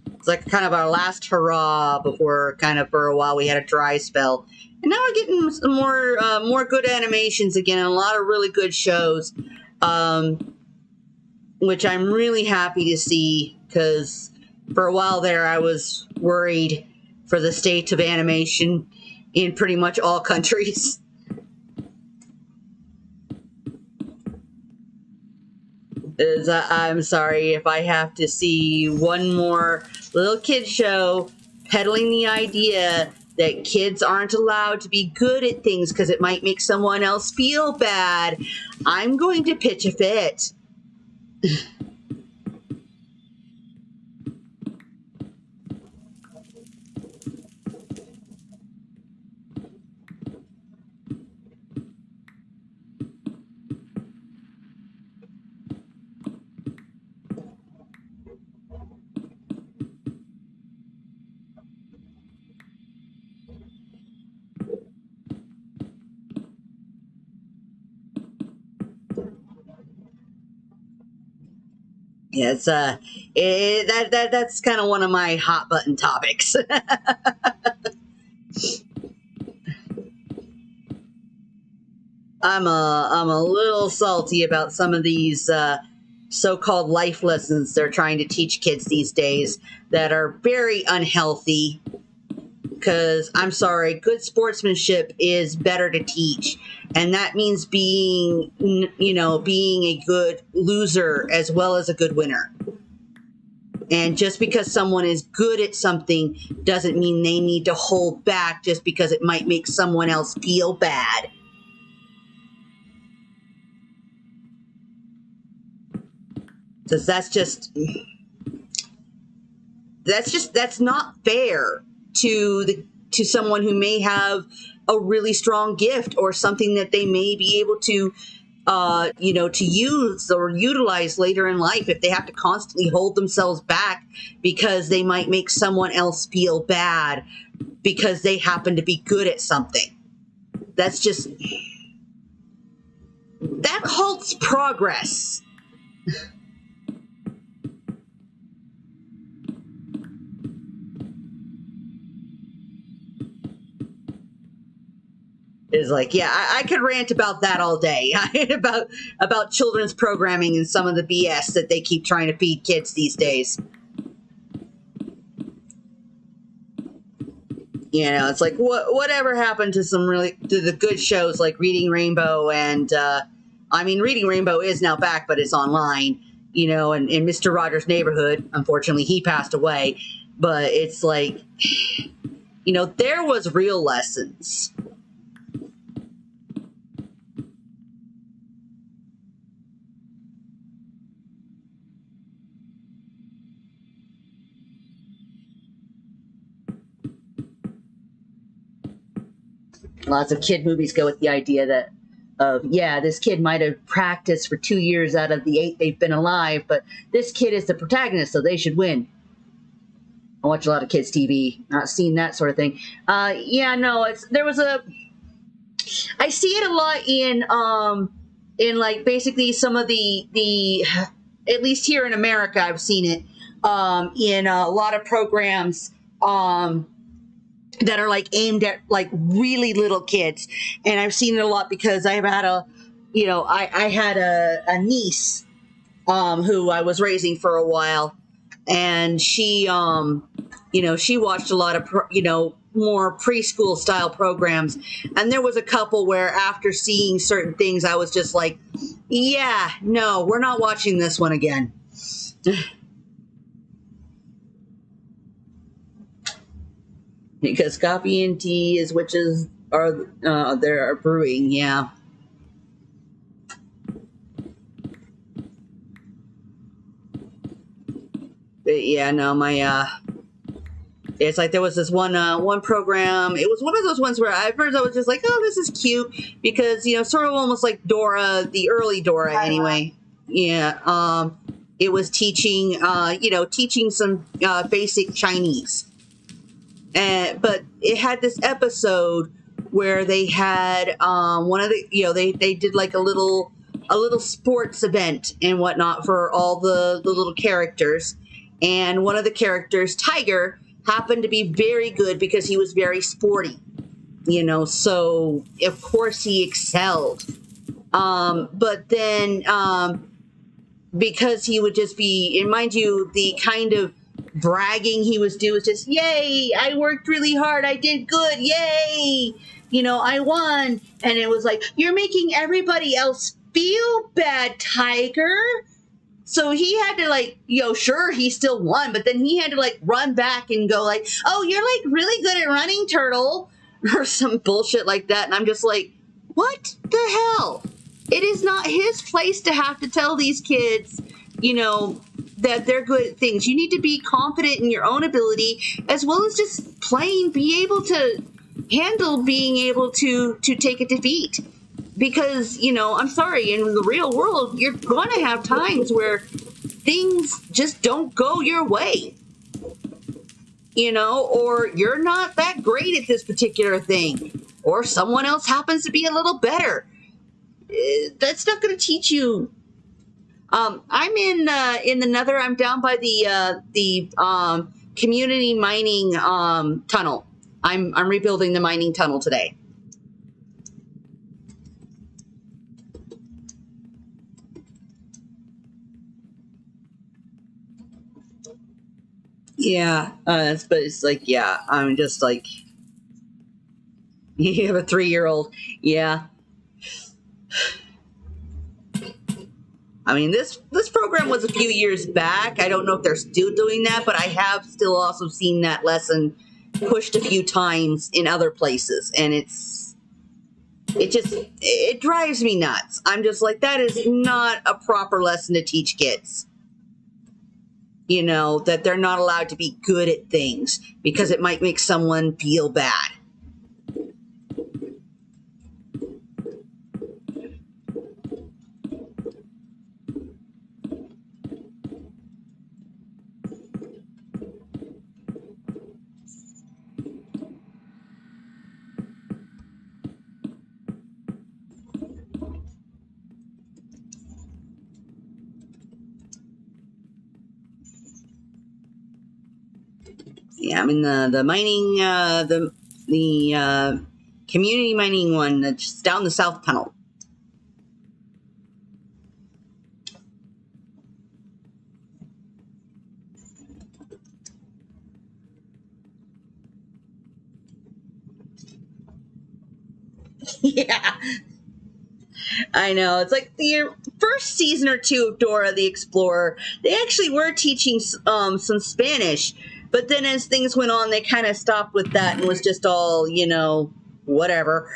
It's like kind of our last hurrah before kind of for a while we had a dry spell. And now we're getting some more good animations again and a lot of really good shows, which I'm really happy to see because for a while there I was worried for the state of animation in pretty much all countries. I'm sorry if I have to see one more little kid show peddling the idea that kids aren't allowed to be good at things because it might make someone else feel bad. I'm going to pitch a fit. Yeah, that's kind of one of my hot button topics. I'm a little salty about some of these so-called life lessons they're trying to teach kids these days that are very unhealthy. Because I'm sorry, good sportsmanship is better to teach, and that means being a good loser as well as a good winner. And just because someone is good at something doesn't mean they need to hold back just because it might make someone else feel bad. Because that's not fair to someone who may have a really strong gift or something that they may be able to to use or utilize later in life. If they have to constantly hold themselves back because they might make someone else feel bad because they happen to be good at something, that halts progress. Is like, yeah, I could rant about that all day. about children's programming and some of the BS that they keep trying to feed kids these days. You know, it's like whatever happened to the good shows like Reading Rainbow and I mean, Reading Rainbow is now back, but it's online. You know, and in Mr. Rogers' Neighborhood, unfortunately, he passed away. But it's like, you know, there was real lessons. Lots of kid movies go with the idea that yeah, this kid might have practiced for 2 years out of the 8 they've been alive, but this kid is the protagonist, so they should win. I watch a lot of kids TV, not seen that sort of thing. Yeah, no, I see it a lot in like basically some of the at least here in America, I've seen it in a lot of programs that are like aimed at like really little kids. And I've seen it a lot because I've had I had a niece who I was raising for a while, and she she watched a lot of more preschool style programs, and there was a couple where after seeing certain things I was just like, yeah, no, we're not watching this one again. Because coffee and tea is witches are they're brewing, yeah. But yeah, no, my it's like there was this one program. It was one of those ones where at first I was just like, oh, this is cute because sort of almost like Dora, the early Dora, anyway. Yeah, it was teaching teaching some basic Chinese. But it had this episode where they had one of the they did like a little sports event and whatnot for all the little characters, and one of the characters, Tiger, happened to be very good because he was very sporty, so of course he excelled. But then because he would just be, and mind you, the kind of bragging he was doing was just, yay, I worked really hard, I did good, yay, I won. And it was like, you're making everybody else feel bad, Tiger. So he had to like, sure, he still won, but then he had to like run back and go like, oh, you're like really good at running, Turtle, or some bullshit like that. And I'm just like, what the hell? It is not his place to have to tell these kids, that they're good at things. You need to be confident in your own ability, as well as just be able to handle being able to take a defeat. Because, I'm sorry, in the real world, you're going to have times where things just don't go your way. Or you're not that great at this particular thing, or someone else happens to be a little better. That's not going to teach you. I'm in the Nether. I'm down by the community mining tunnel. I'm rebuilding the mining tunnel today. Yeah, but it's like, yeah, I'm just like, you have a 3-year-old, yeah. I mean, this program was a few years back. I don't know if they're still doing that, but I have still also seen that lesson pushed a few times in other places, and it drives me nuts. I'm just like, that is not a proper lesson to teach kids. That they're not allowed to be good at things because it might make someone feel bad. Yeah, I mean the mining the community mining one that's down the south tunnel. Yeah, I know. It's like the first season or two of Dora the Explorer, they actually were teaching some Spanish, but then as things went on, they kind of stopped with that and was just all, you know, whatever.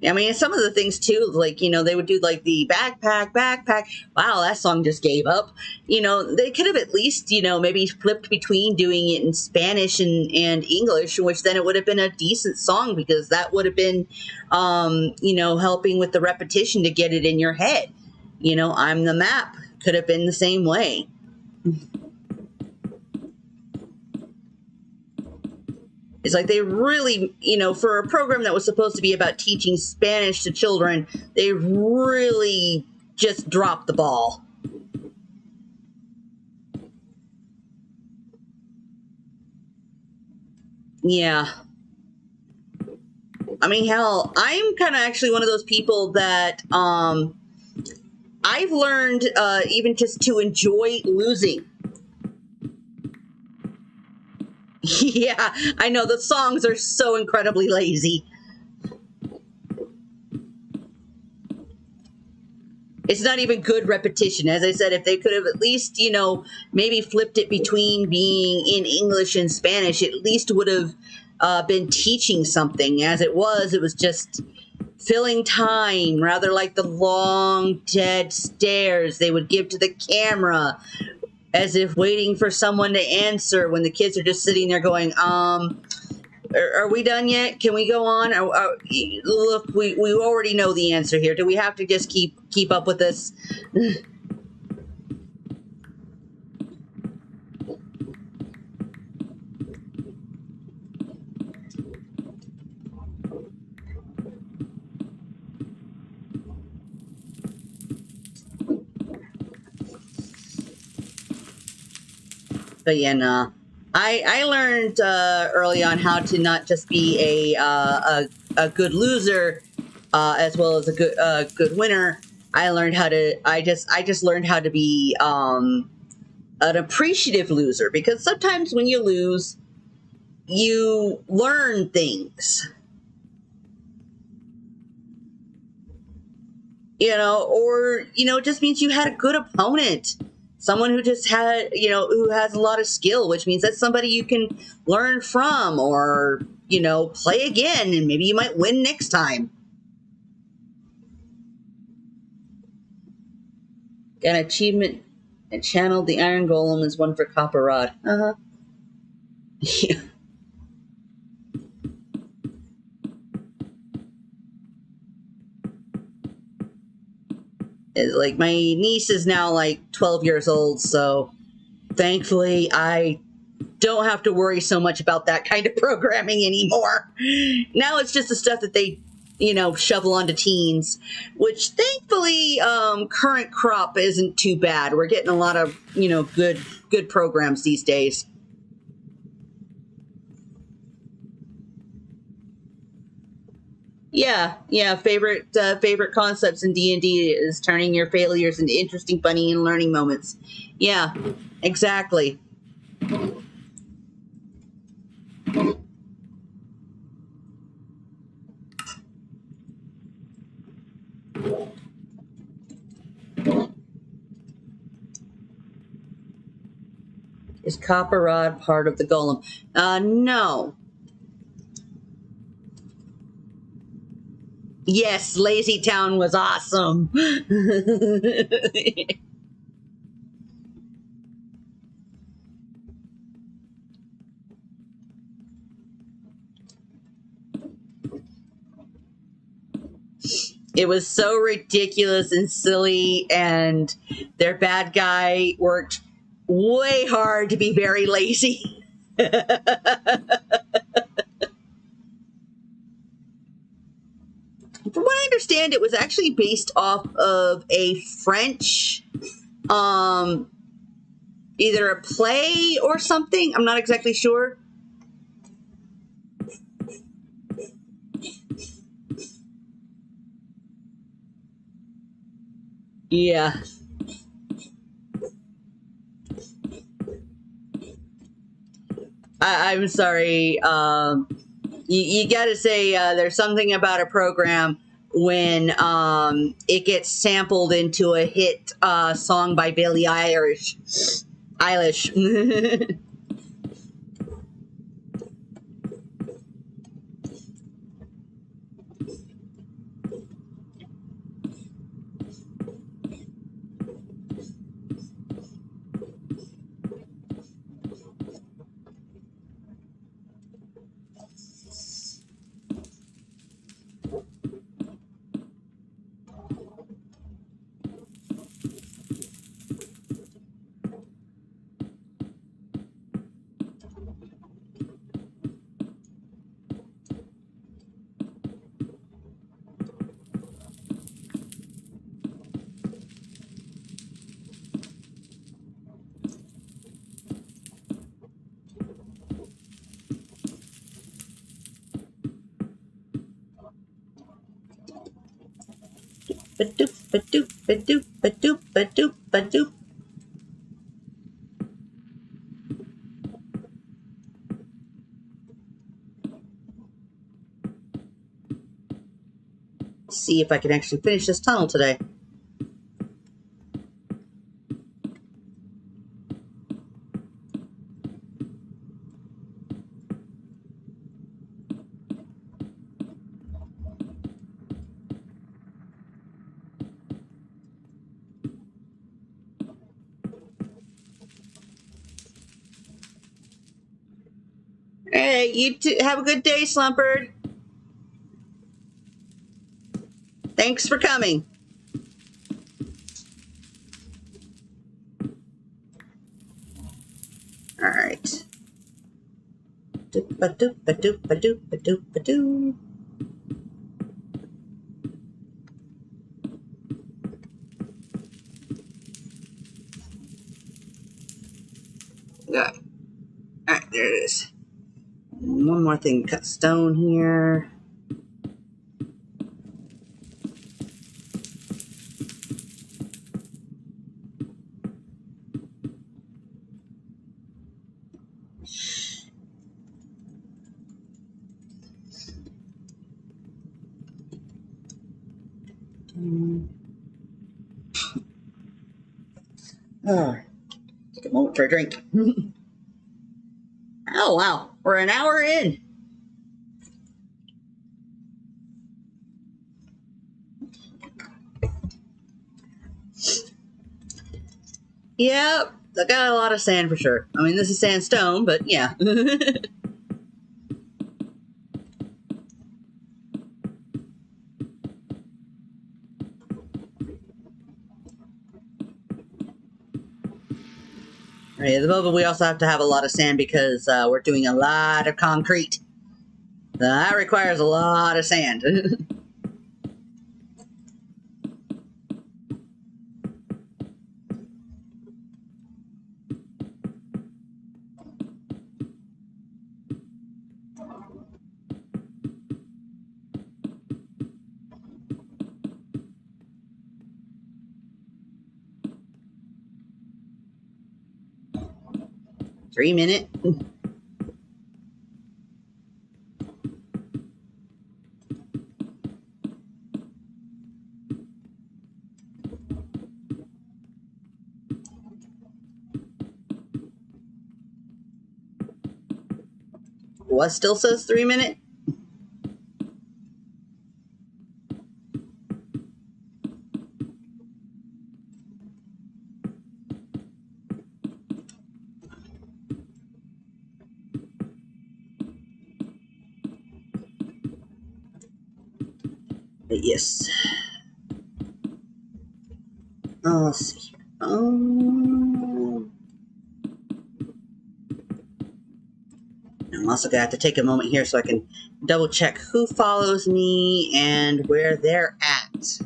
I mean, some of the things too, like, you know, they would do like the backpack. Wow, that song just gave up. You know, they could have at least, you know, maybe flipped between doing it in Spanish and English, which then it would have been a decent song because that would have been, you know, helping with the repetition to get it in your head. You know, I'm the map could have been the same way. It's like they really, you know, for a program that was supposed to be about teaching Spanish to children, they really just dropped the ball. Yeah. I mean, hell, I'm kind of actually one of those people that I've learned even just to enjoy losing. Yeah, I know the songs are so incredibly lazy. It's not even good repetition. As I said, if they could have at least, you know, maybe flipped it between being in English and Spanish, it at least would have been teaching something. As it was just filling time, rather like the long, dead stares they would give to the camera as if waiting for someone to answer when the kids are just sitting there going, are we done yet? Can we go on? Look, we already know the answer here. Do we have to just keep up with this? But yeah, no. I learned early on how to not just be a good loser, as well as a good winner. I learned how to. I just learned how to be an appreciative loser, because sometimes when you lose, you learn things. You know, or, you know, it just means you had a good opponent. Someone who just had, you know, who has a lot of skill, which means that's somebody you can learn from or, you know, play again, and maybe you might win next time. An achievement and channeled the Iron Golem is one for Copper Rod. Uh-huh. Yeah. Like, my niece is now like 12 years old, so thankfully I don't have to worry so much about that kind of programming anymore. Now it's just the stuff that they, you know, shovel onto teens, which thankfully current crop isn't too bad. We're getting a lot of, you know, good programs these days. Yeah. Favorite concepts in D&D is turning your failures into interesting, funny, and learning moments. Yeah, exactly. Is Copper Rod part of the Golem? No. Yes, Lazy Town was awesome. It was so ridiculous and silly, and their bad guy worked way hard to be very lazy. From what I understand, it was actually based off of a French, either a play or something. I'm not exactly sure. Yeah. I'm sorry. You gotta say there's something about a program when it gets sampled into a hit song by Billie Eilish. Eilish. Ba-doop, ba-doop, ba-doop, ba-doop, ba-doop, ba-doop. See if I can actually finish this tunnel today. Hey, you have a good day, Slumpard. Thanks for coming. All right. Doop, ba-doop, ba-doop, ba-doop, ba-doop, ba-doop. Got it. All right, there it is. One more thing, cut stone here. Oh, take a moment for a drink. Oh, wow. We're an hour in. Yep, I got a lot of sand for sure. I mean, this is sandstone, but yeah. 'Right, at the moment, we also have to have a lot of sand because we're doing a lot of concrete. That requires a lot of sand. 3 minute. What still says 3 minute? But yes. Let's see here. No, also gonna have to take a moment here so I can double check who follows me and where they're at.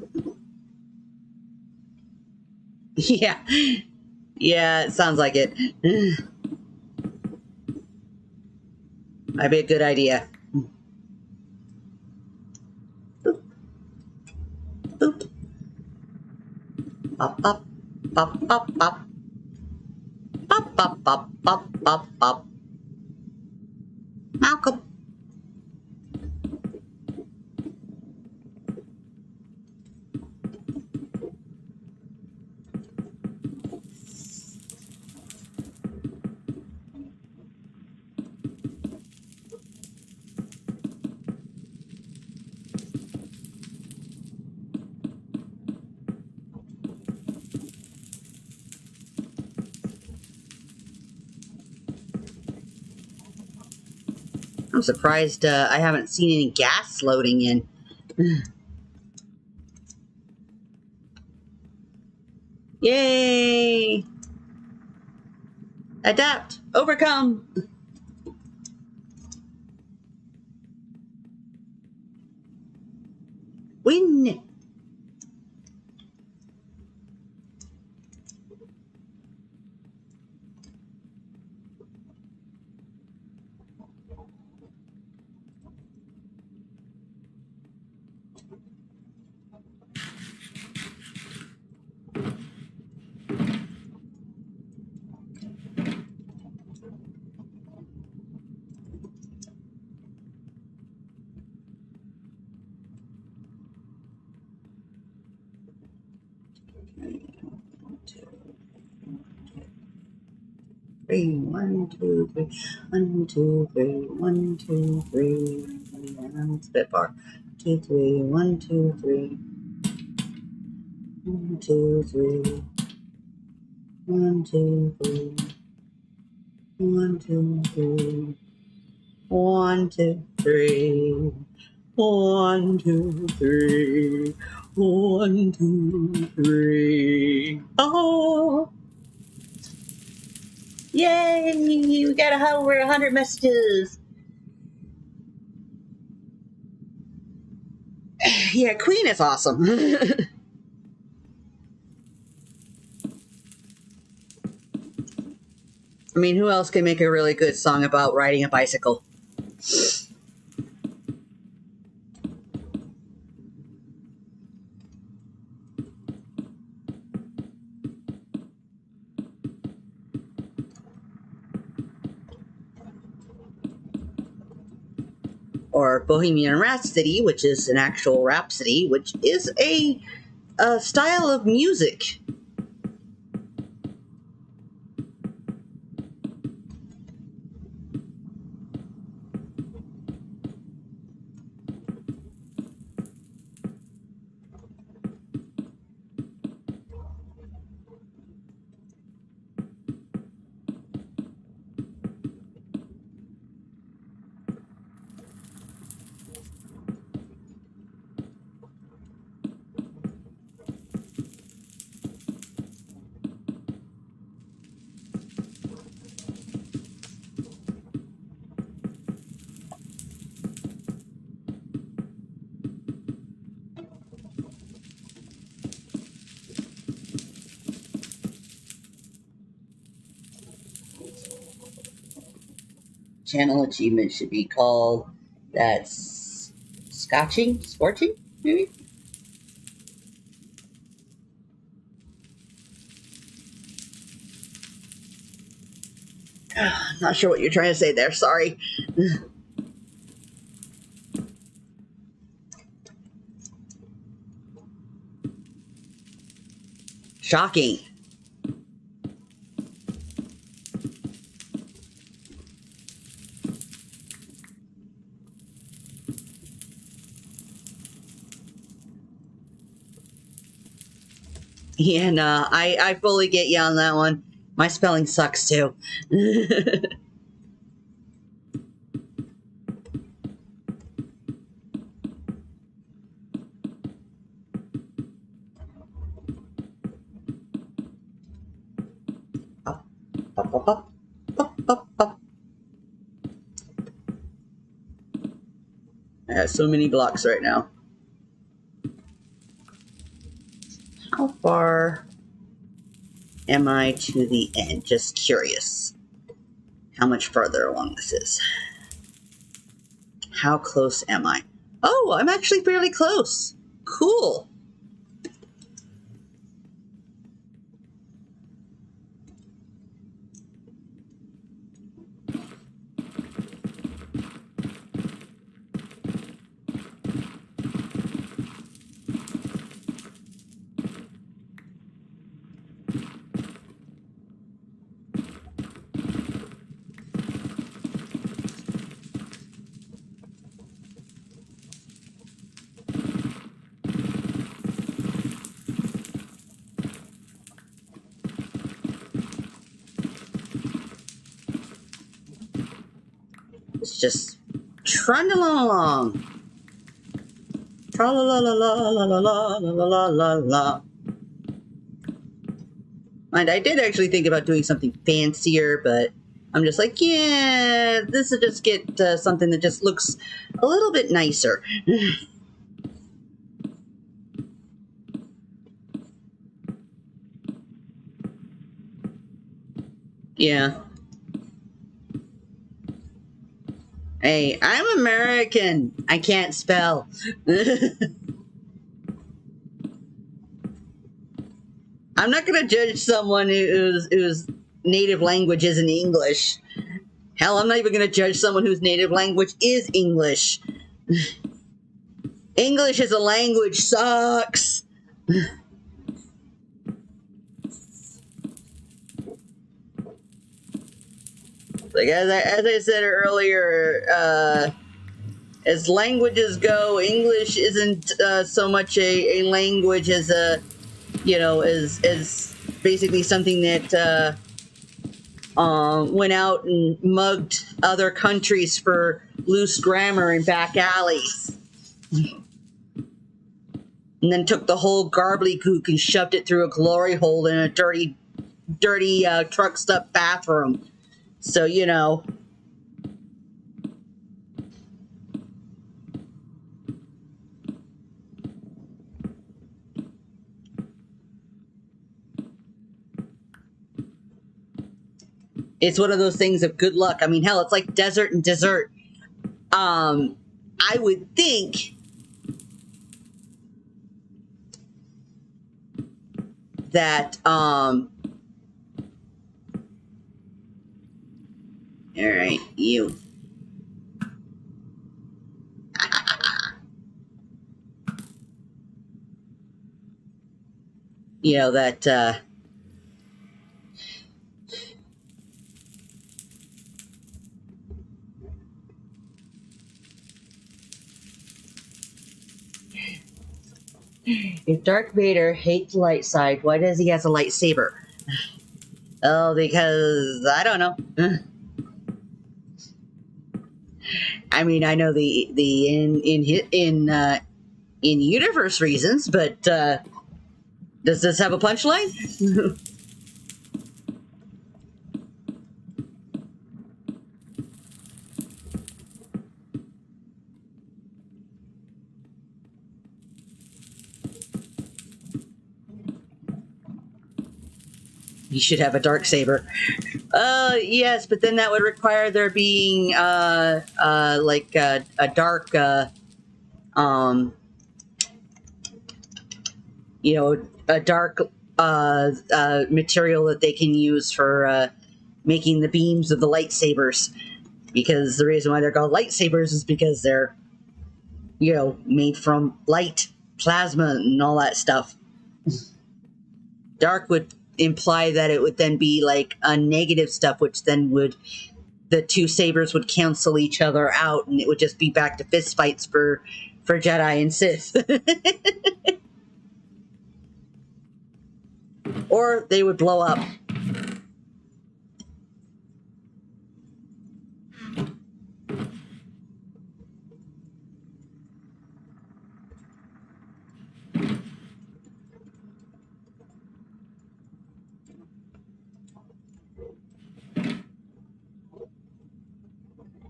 Yeah. Yeah, it sounds like it. Might be a good idea. Boop. Boop. Pop, pop, pop, pop, pop. Pop, pop, pop, pop, pop, pop. Malcolm. I'm surprised I haven't seen any gas loading in. Yay! Adapt! Overcome! Win! Three, 1, 2, 3, 1, 2, 3, 1, 2, 3. It's a bit far. 2, 3, 1, 2, 3. 1, 2, 3. 1, 2, 3. 1, 2, 3. 1, 2, 3. 1, 2, 3. 1, 2, 3. Oh! Yay! We got over 100 messages. Yeah, Queen is awesome. I mean, who else can make a really good song about riding a bicycle? Or Bohemian Rhapsody, which is an actual rhapsody, which is a style of music. Channel achievement should be called that's scorching, maybe. Not sure what you're trying to say there. Sorry. Shocking. Yeah, no, I fully get you on that one. My spelling sucks too. Up, up, up, up, up, up, up. got so many blocks right now. How far am I to the end? Just curious. How much farther along this is. How close am I? Oh, I'm actually fairly close. Cool. It's just trundling along. Tra la la la la la la la la la la. And I did actually think about doing something fancier, but I'm just like, yeah, this will just get something that just looks a little bit nicer. Yeah. Hey, I'm American. I can't spell. I'm not going to judge someone whose native language isn't English. Hell, I'm not even going to judge someone whose native language is English. English as a language sucks. Like as I said earlier, as languages go, English isn't so much a language as a, as basically something that went out and mugged other countries for loose grammar in back alleys. And then took the whole gobbledygook and shoved it through a glory hole in a dirty truck stop bathroom. So, it's one of those things of good luck. I mean, hell, it's like desert and dessert. I would think that, all right, you. That, if Darth Vader hates the light side, why does he has a lightsaber? Oh, because I don't know. I mean, I know the in universe reasons, but does this have a punchline? You should have a dark saber. Yes, but then that would require there being like a dark a dark material that they can use for making the beams of the lightsabers. Because the reason why they're called lightsabers is because they're, made from light, plasma, and all that stuff. Dark would imply that it would then be like a negative stuff, which then the two sabers would cancel each other out, and it would just be back to fist fights for Jedi and Sith. Or they would blow up.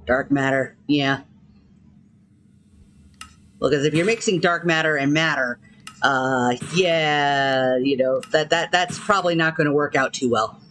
Dark matter, yeah. Because if you're mixing dark matter and matter, yeah, you know, that's probably not going to work out too well.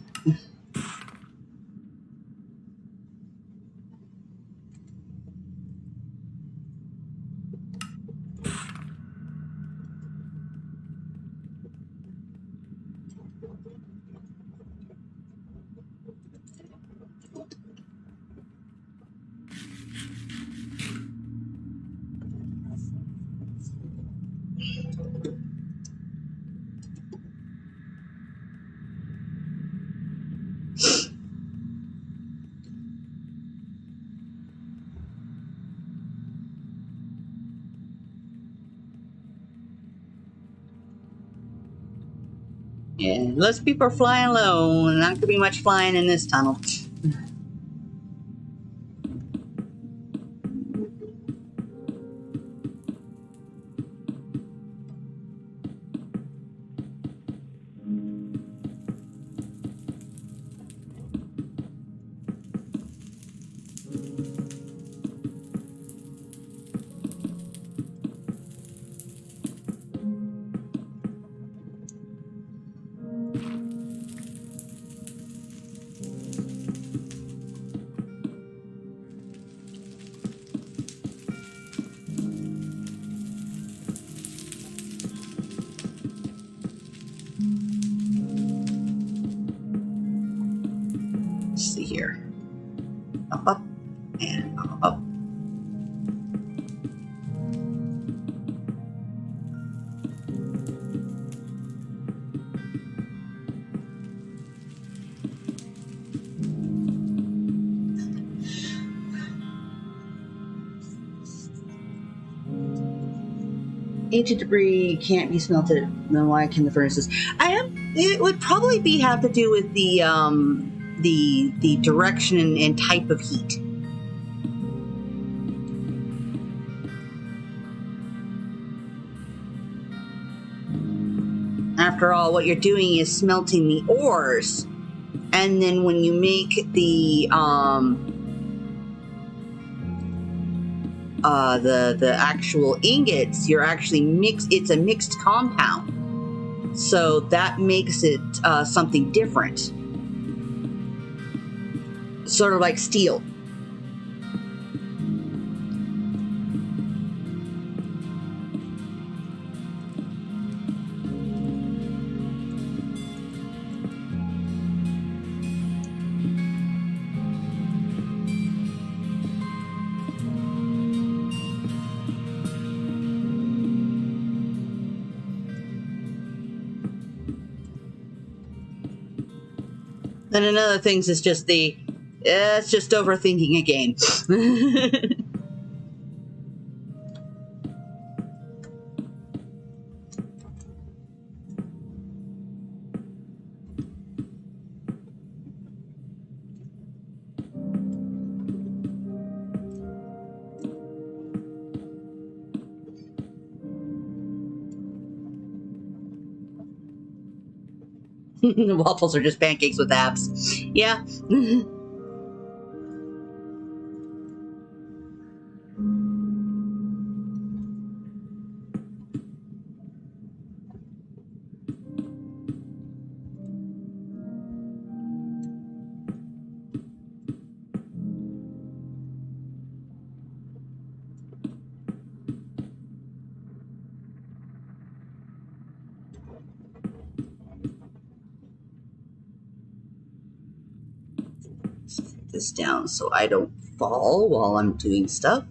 Yeah, most people are flying low. Not going to be much flying in this tunnel. Let's see here. Up, and up. Ancient debris can't be smelted. Then why can the furnaces? It would probably have to do with the direction and type of heat. After all, what you're doing is smelting the ores, and then when you make the actual ingots, you're actually it's a mixed compound. So that makes it something different. Sort of like steel. And another thing is just it's just overthinking again. The waffles are just pancakes with abs. Yeah. Set this down so I don't fall while I'm doing stuff.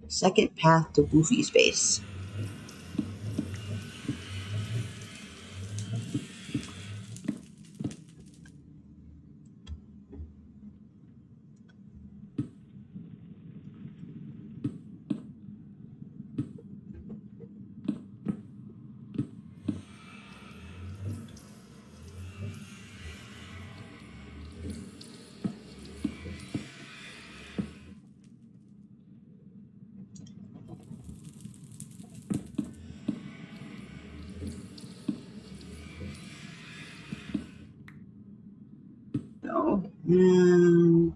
Second path to Woofy's base. No.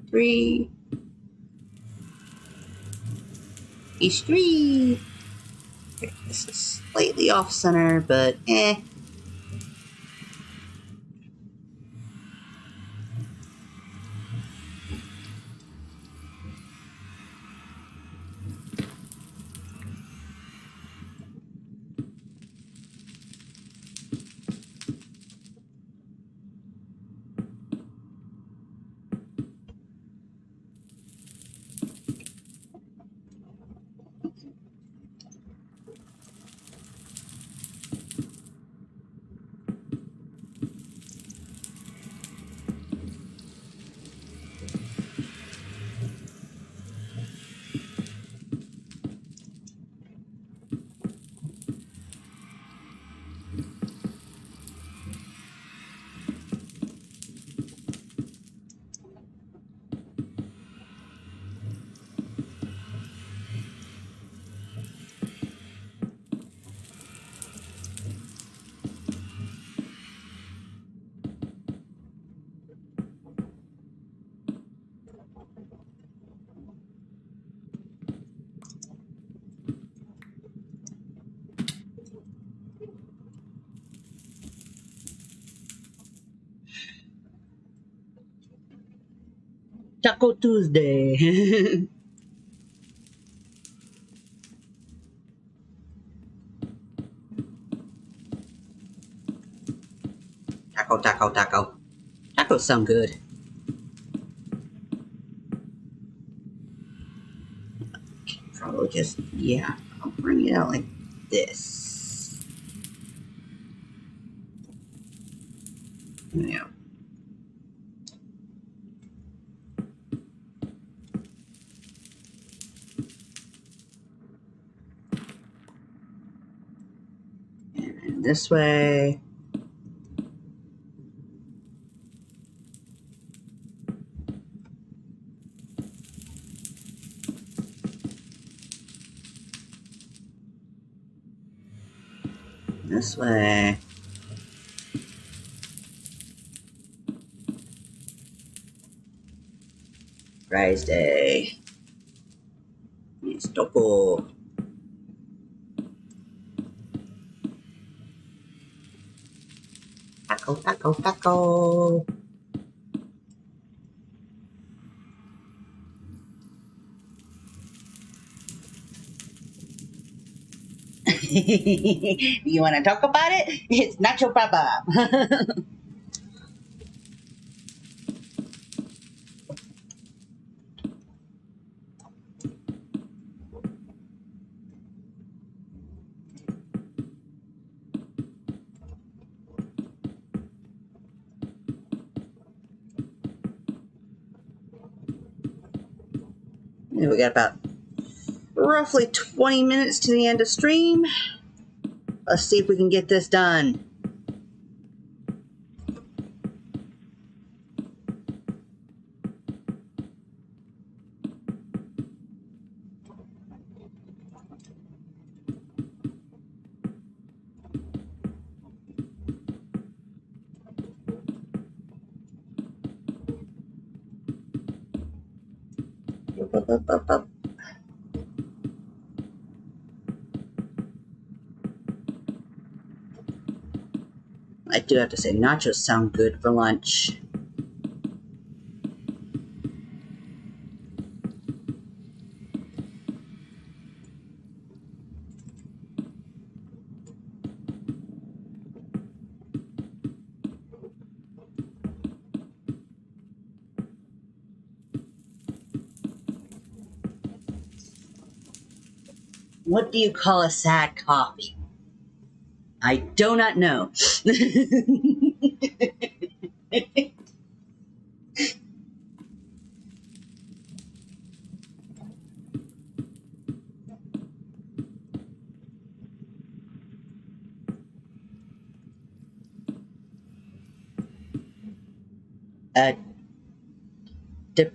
3. East 3. This is slightly off center, but eh. Taco Tuesday. Taco. Tacos sound good. Probably just, yeah, I'll bring it out like this. Yeah. And this way. This way. Rice day. It's taco. Taco. You want to talk about it? It's not your problem. We got about roughly 20 minutes to the end of stream. Let's see if we can get this done. Up. I do have to say, nachos sound good for lunch. What do you call a sad coffee? I do not know. Uh, de-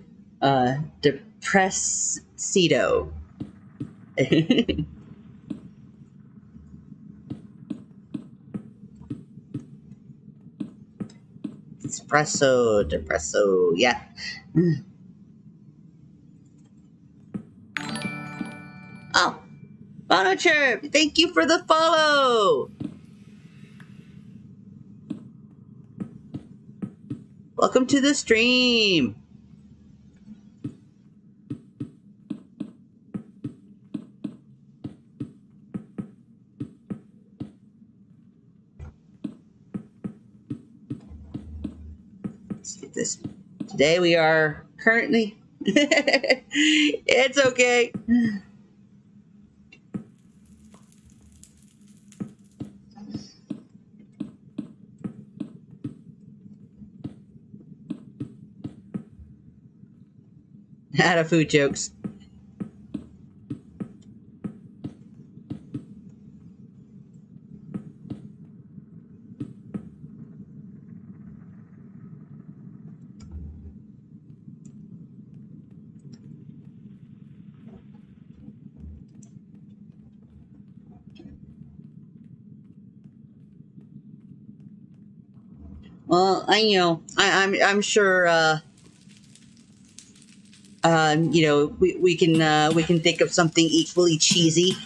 Depressido. Depresso, yeah. Oh, Monochirp, thank you for the follow. Welcome to the stream. Let's get this. Today we are currently. It's okay. Out of food jokes. Well, I'm sure. We can think of something equally cheesy.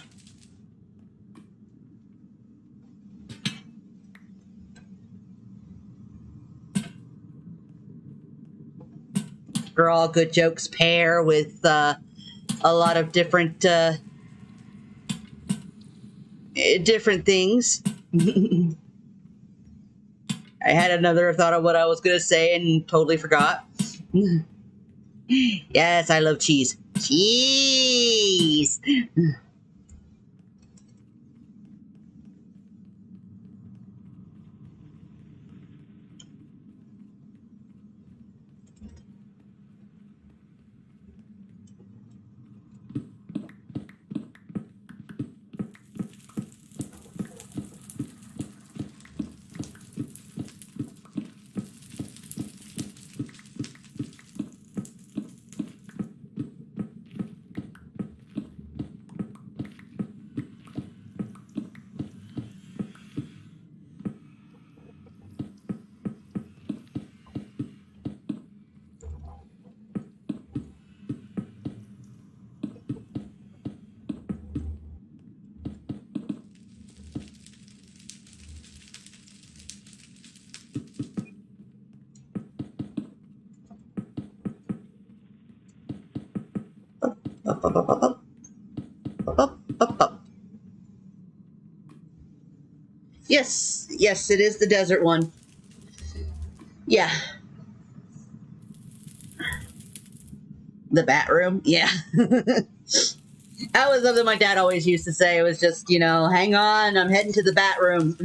For all good jokes pair with a lot of different things. I had another thought of what I was going to say and totally forgot. Yes, I love cheese. Cheese! Up, up, up, up, up. Up, up, up. Yes, it is the desert one. Yeah. The bat room? Yeah. That was something my dad always used to say. It was just, hang on, I'm heading to the bat room.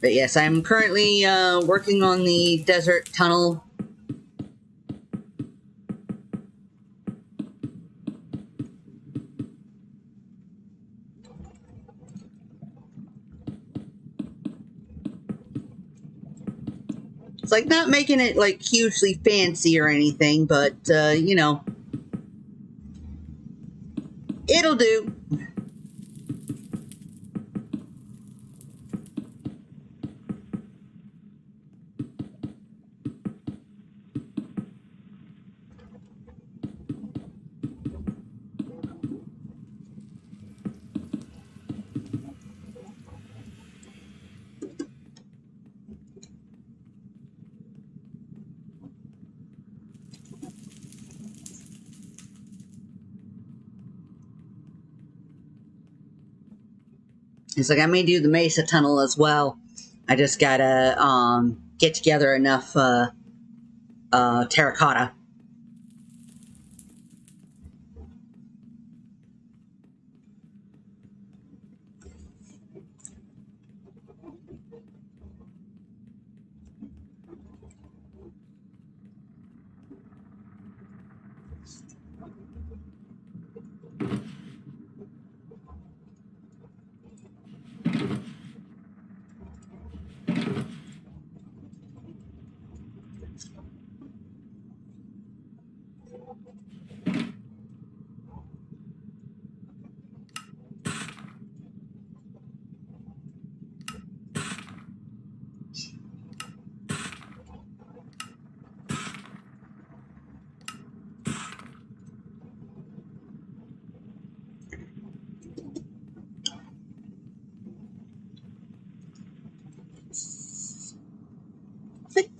But yes, I'm currently working on the desert tunnel. It's like not making it like hugely fancy or anything, but it'll do. It's like I may do the Mesa tunnel as well. I just gotta get together enough terracotta.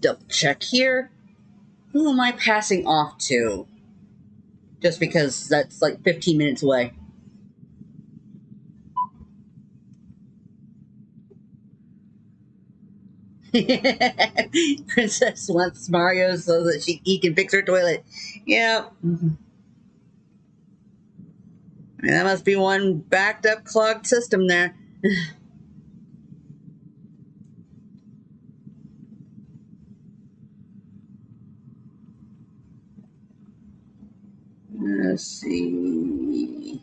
double check here. Who am I passing off to? Just because that's like 15 minutes away. Princess wants Mario so that he can fix her toilet. Yeah. That must be one backed up clogged system there. Let's see.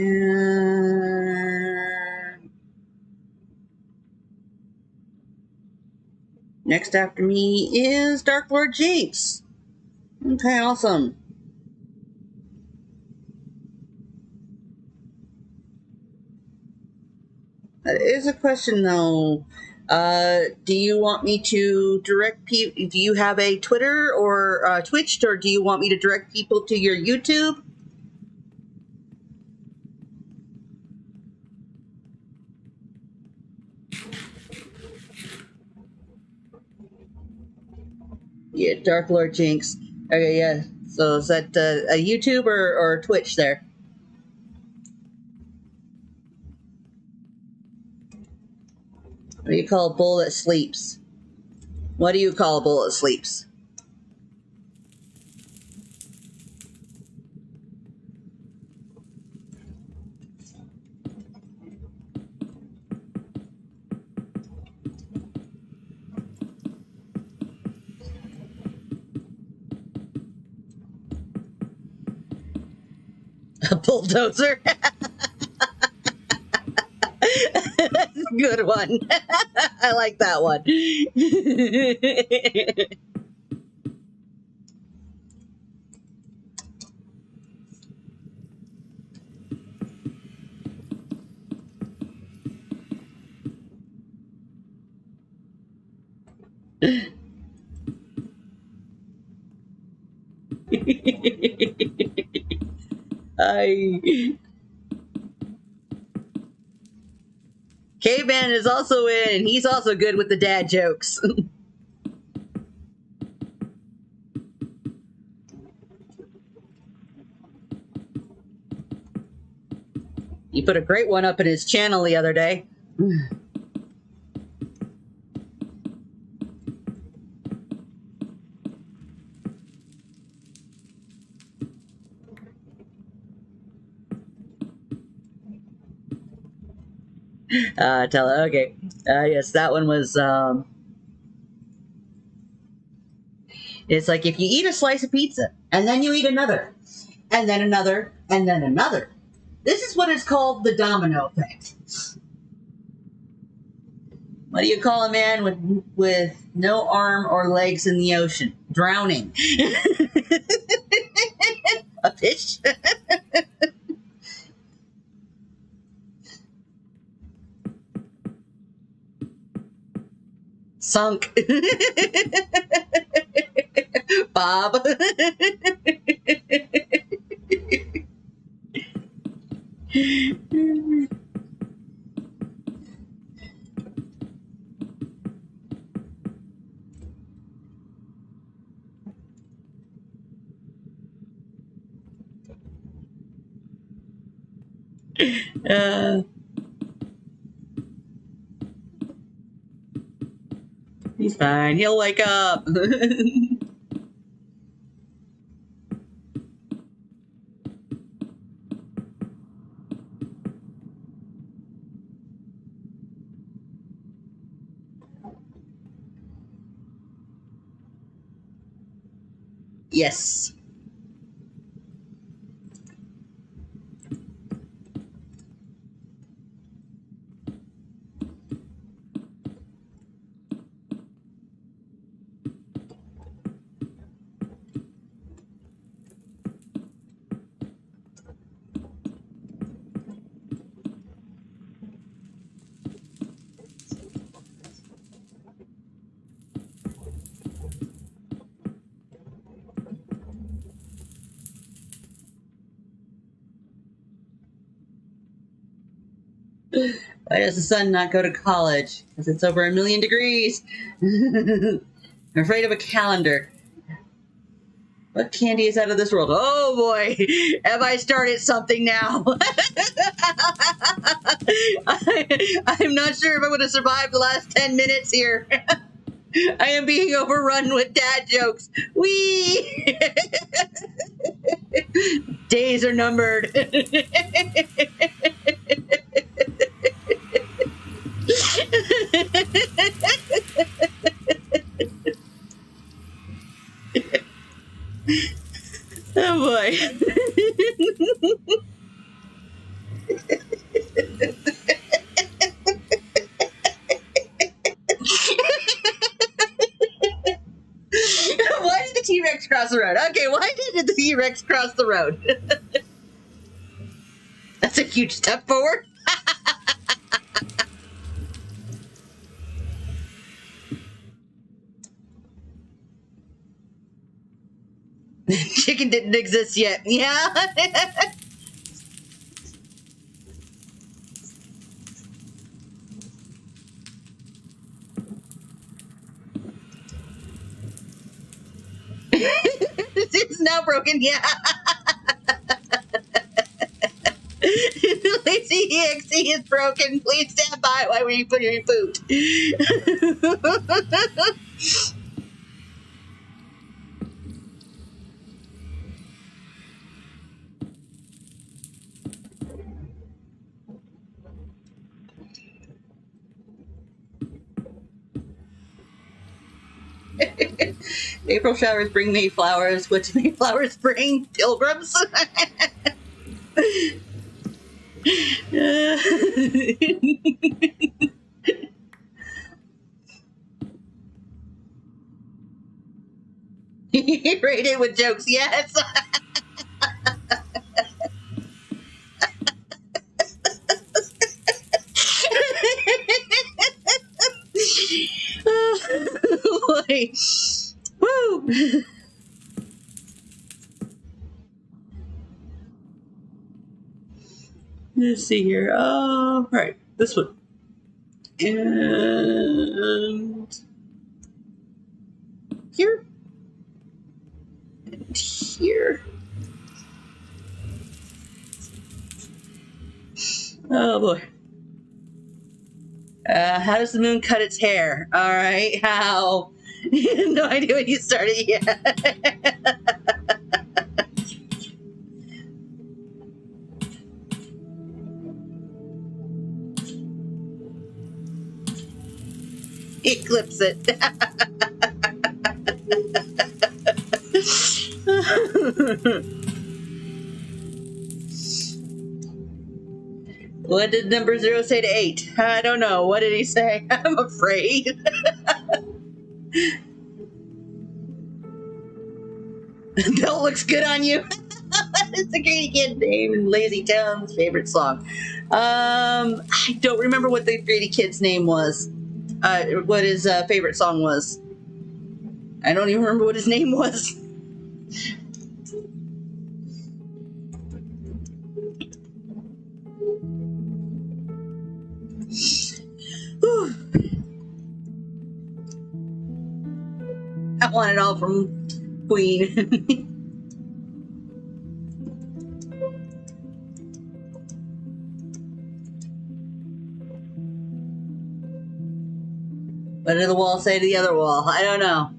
And next after me is Dark Lord Jinx. Okay, awesome. That is a question though. Do you want me to direct people? Do you have a Twitter or Twitch, or do you want me to direct people to your YouTube? Yeah, Dark Lord Jinx. Okay, yeah. So is that a YouTube or Twitch there? What do you call a bull that sleeps? What do you call a bull that sleeps? A bulldozer. That's a good one. I like that one. I Caveman is also in, and he's also good with the dad jokes. He put a great one up in his channel the other day. Okay. Yes, that one was. It's like if you eat a slice of pizza and then you eat another, and then another, and then another. This is what is called the domino effect. What do you call a man with no arm or legs in the ocean? Drowning. A fish. Sunk. Bob. uh, he's fine. He'll wake up. Yes. Why does the sun not go to college? Because it's over 1,000,000 degrees. I'm afraid of a calendar. What candy is out of this world? Oh boy, have I started something now? I'm not sure if I'm going to survive the last 10 minutes here. I am being overrun with dad jokes. Whee! Days are numbered. Oh boy. Why did the T-Rex cross the road? Okay, why did the T-Rex cross the road? That's a huge step forward. Chicken didn't exist yet. Yeah. It's now broken. Yeah. Lazy EXE is broken. Please stand by while we reboot. April showers bring May flowers. What do May flowers bring? Pilgrims? Rated with jokes, yes. Boy. Woo! Let's see here. All right, this one. And here. And here. Oh boy. How does the moon cut its hair? All right, how? No idea when you started yet. Eclipse it. What did number 0 say to 8? I don't know. What did he say? I'm afraid. Bill looks good on you. It's a greedy kid name and Lazy Town's favorite song. I don't remember what the greedy kid's name was. What his favorite song was. I don't even remember what his name was. Whew. I want it all from Queen. What did the wall say to the other wall? I don't know.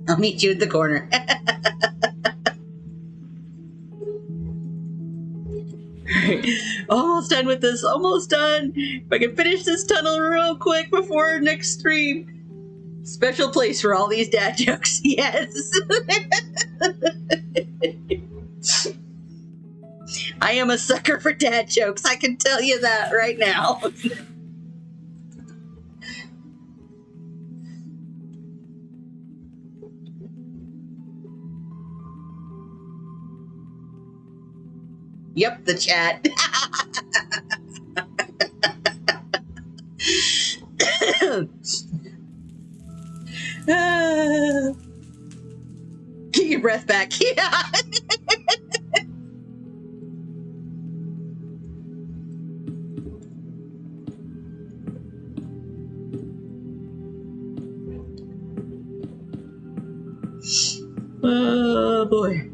I'll meet you at the corner. Almost done with this. Almost done. If I can finish this tunnel real quick before next stream. Special place for all these dad jokes. Yes. I am a sucker for dad jokes. I can tell you that right now. Yep, the chat. Get your breath back. Yeah. Oh boy.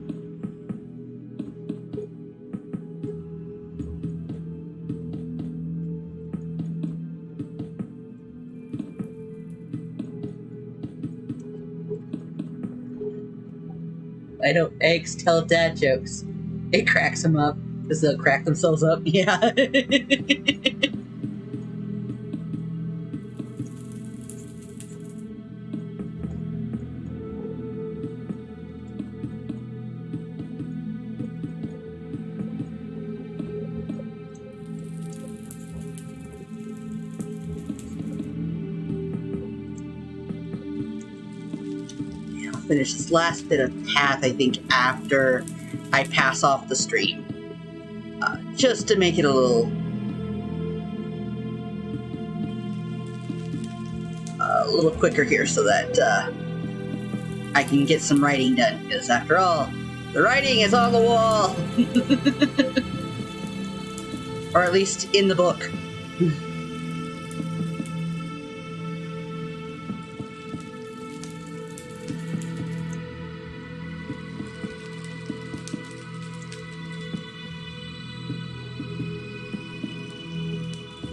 I know eggs tell dad jokes. It cracks them up because they'll crack themselves up. Yeah. I'll finish this last bit of path, I think, after I pass off the stream. Just to make it a little quicker here so that I can get some writing done. Because after all, the writing is on the wall. Or at least in the book.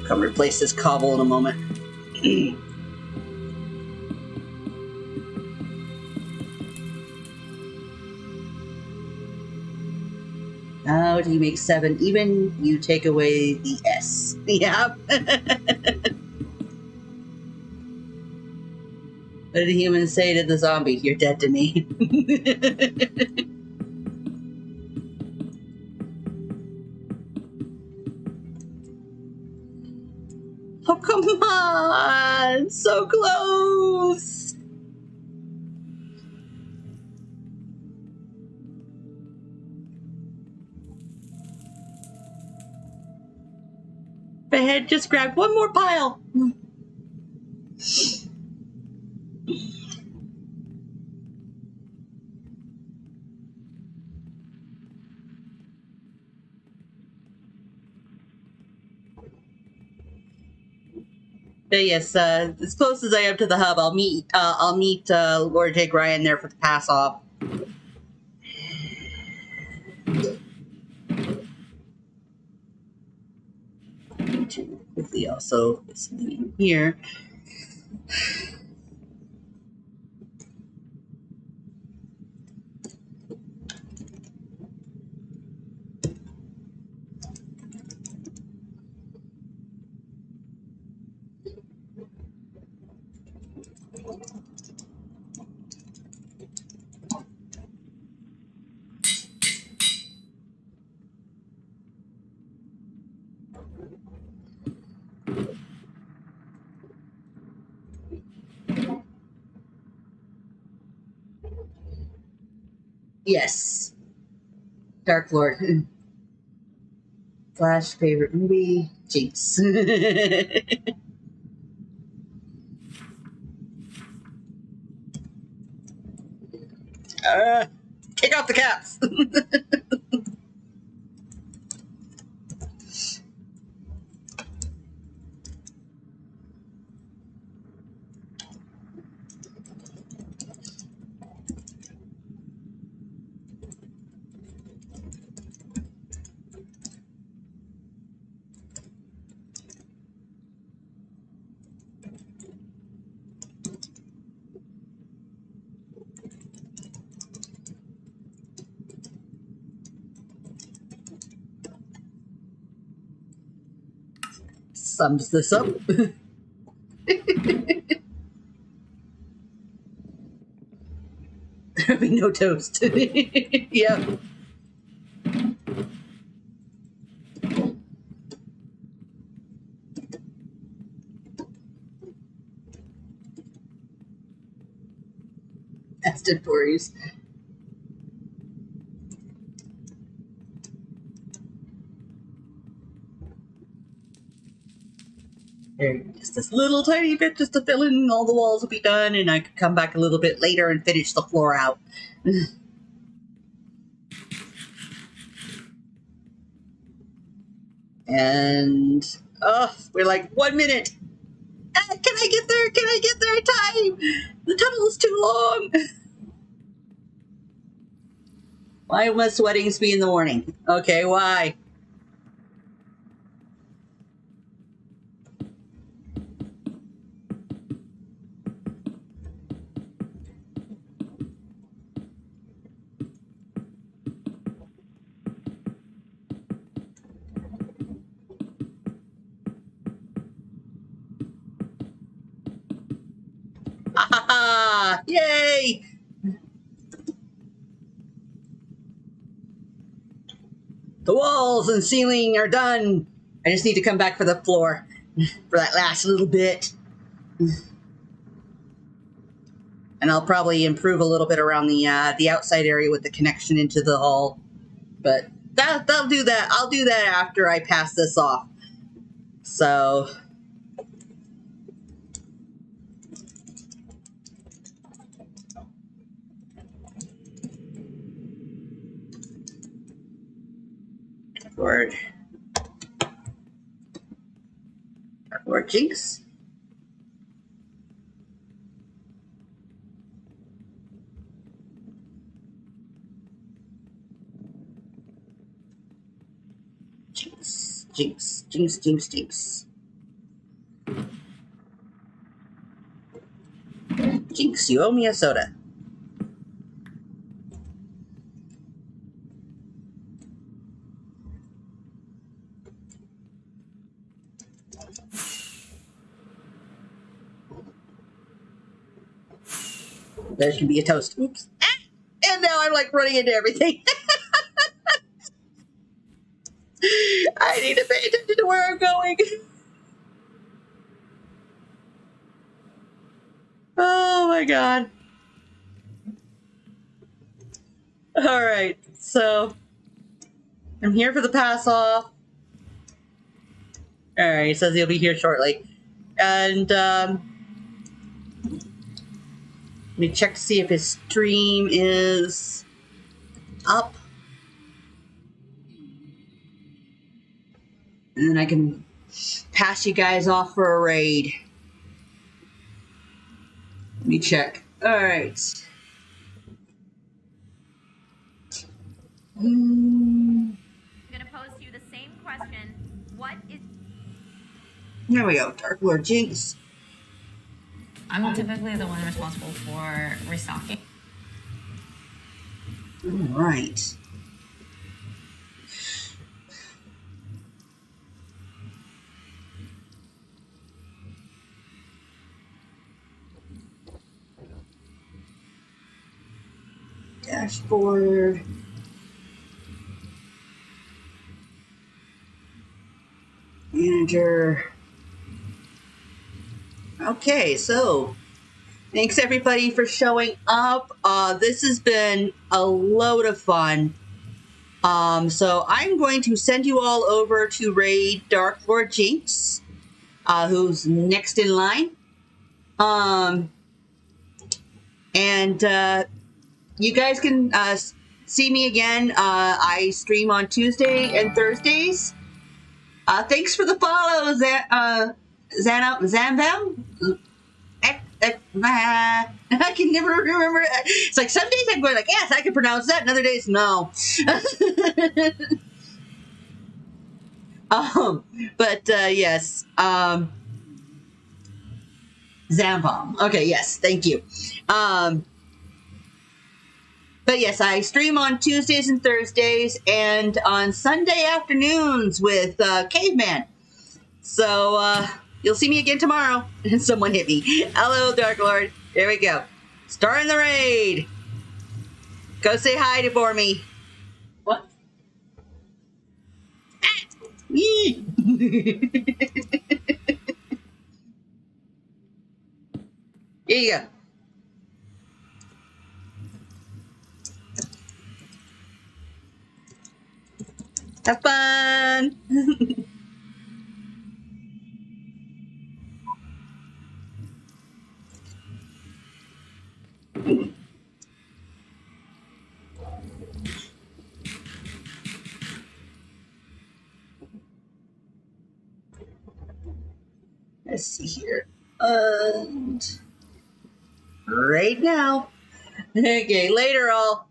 Come replace this cobble in a moment. How do you make 7 even? You take away the S. Yeah. What did the human say to the zombie? You're dead to me. Oh, come on! So close! If I had just grabbed one more pile. But yes, as close as I am to the hub, I'll meet Lord Jake Ryan there for the pass off. To quickly also put something in here. Yes. Dark Lord. Flash favorite movie, Jinx. Kick off the cats. Sums this up. There'll be no toast. Yep. Aston Tories. There, just this little tiny bit just to fill in, all the walls will be done, and I could come back a little bit later and finish the floor out. And, we're like 1 minute. Can I get there? Can I get there in time? The tunnel is too long. Why must weddings be in the morning? Okay, why? Ha ha ha! Yay! The walls and ceiling are done. I just need to come back for the floor for that last little bit. And I'll probably improve a little bit around the outside area with the connection into the hall. But that'll do that. I'll do that after I pass this off. So Lord. Lord Jinx. Jinx, Jinx, Jinx, Jinx, Jinx. Jinx, you owe me a soda. There can be a toast. Oops. Ah! And now I'm like running into everything. I need to pay attention to where I'm going. Oh my god. Alright, so I'm here for the pass off. Alright, he says he'll be here shortly. And let me check to see if his stream is up. And then I can pass you guys off for a raid. Let me check. Alright. I'm gonna pose to you the same question. What is... There we go. Dark Lord Jinx. I'm typically the one responsible for restocking. Alright. Dashboard. Manager. Okay, so thanks everybody for showing up. This has been a load of fun. So I'm going to send you all over to raid Dark Lord Jinx, who's next in line. And you guys can see me again. I stream on Tuesday and Thursdays. Thanks for the follow, Zambam. I can never remember. It's like some days I'm going like, yes, I can pronounce that, and other days, no. Yes. Zambam. Okay, yes, thank you. But yes, I stream on Tuesdays and Thursdays and on Sunday afternoons with Caveman. So you'll see me again tomorrow. Someone hit me. Hello, Dark Lord. There we go. Starting the raid. Go say hi to for me. What? Yee. Here you go. Have fun. Let's see here. And right now. Okay, later all.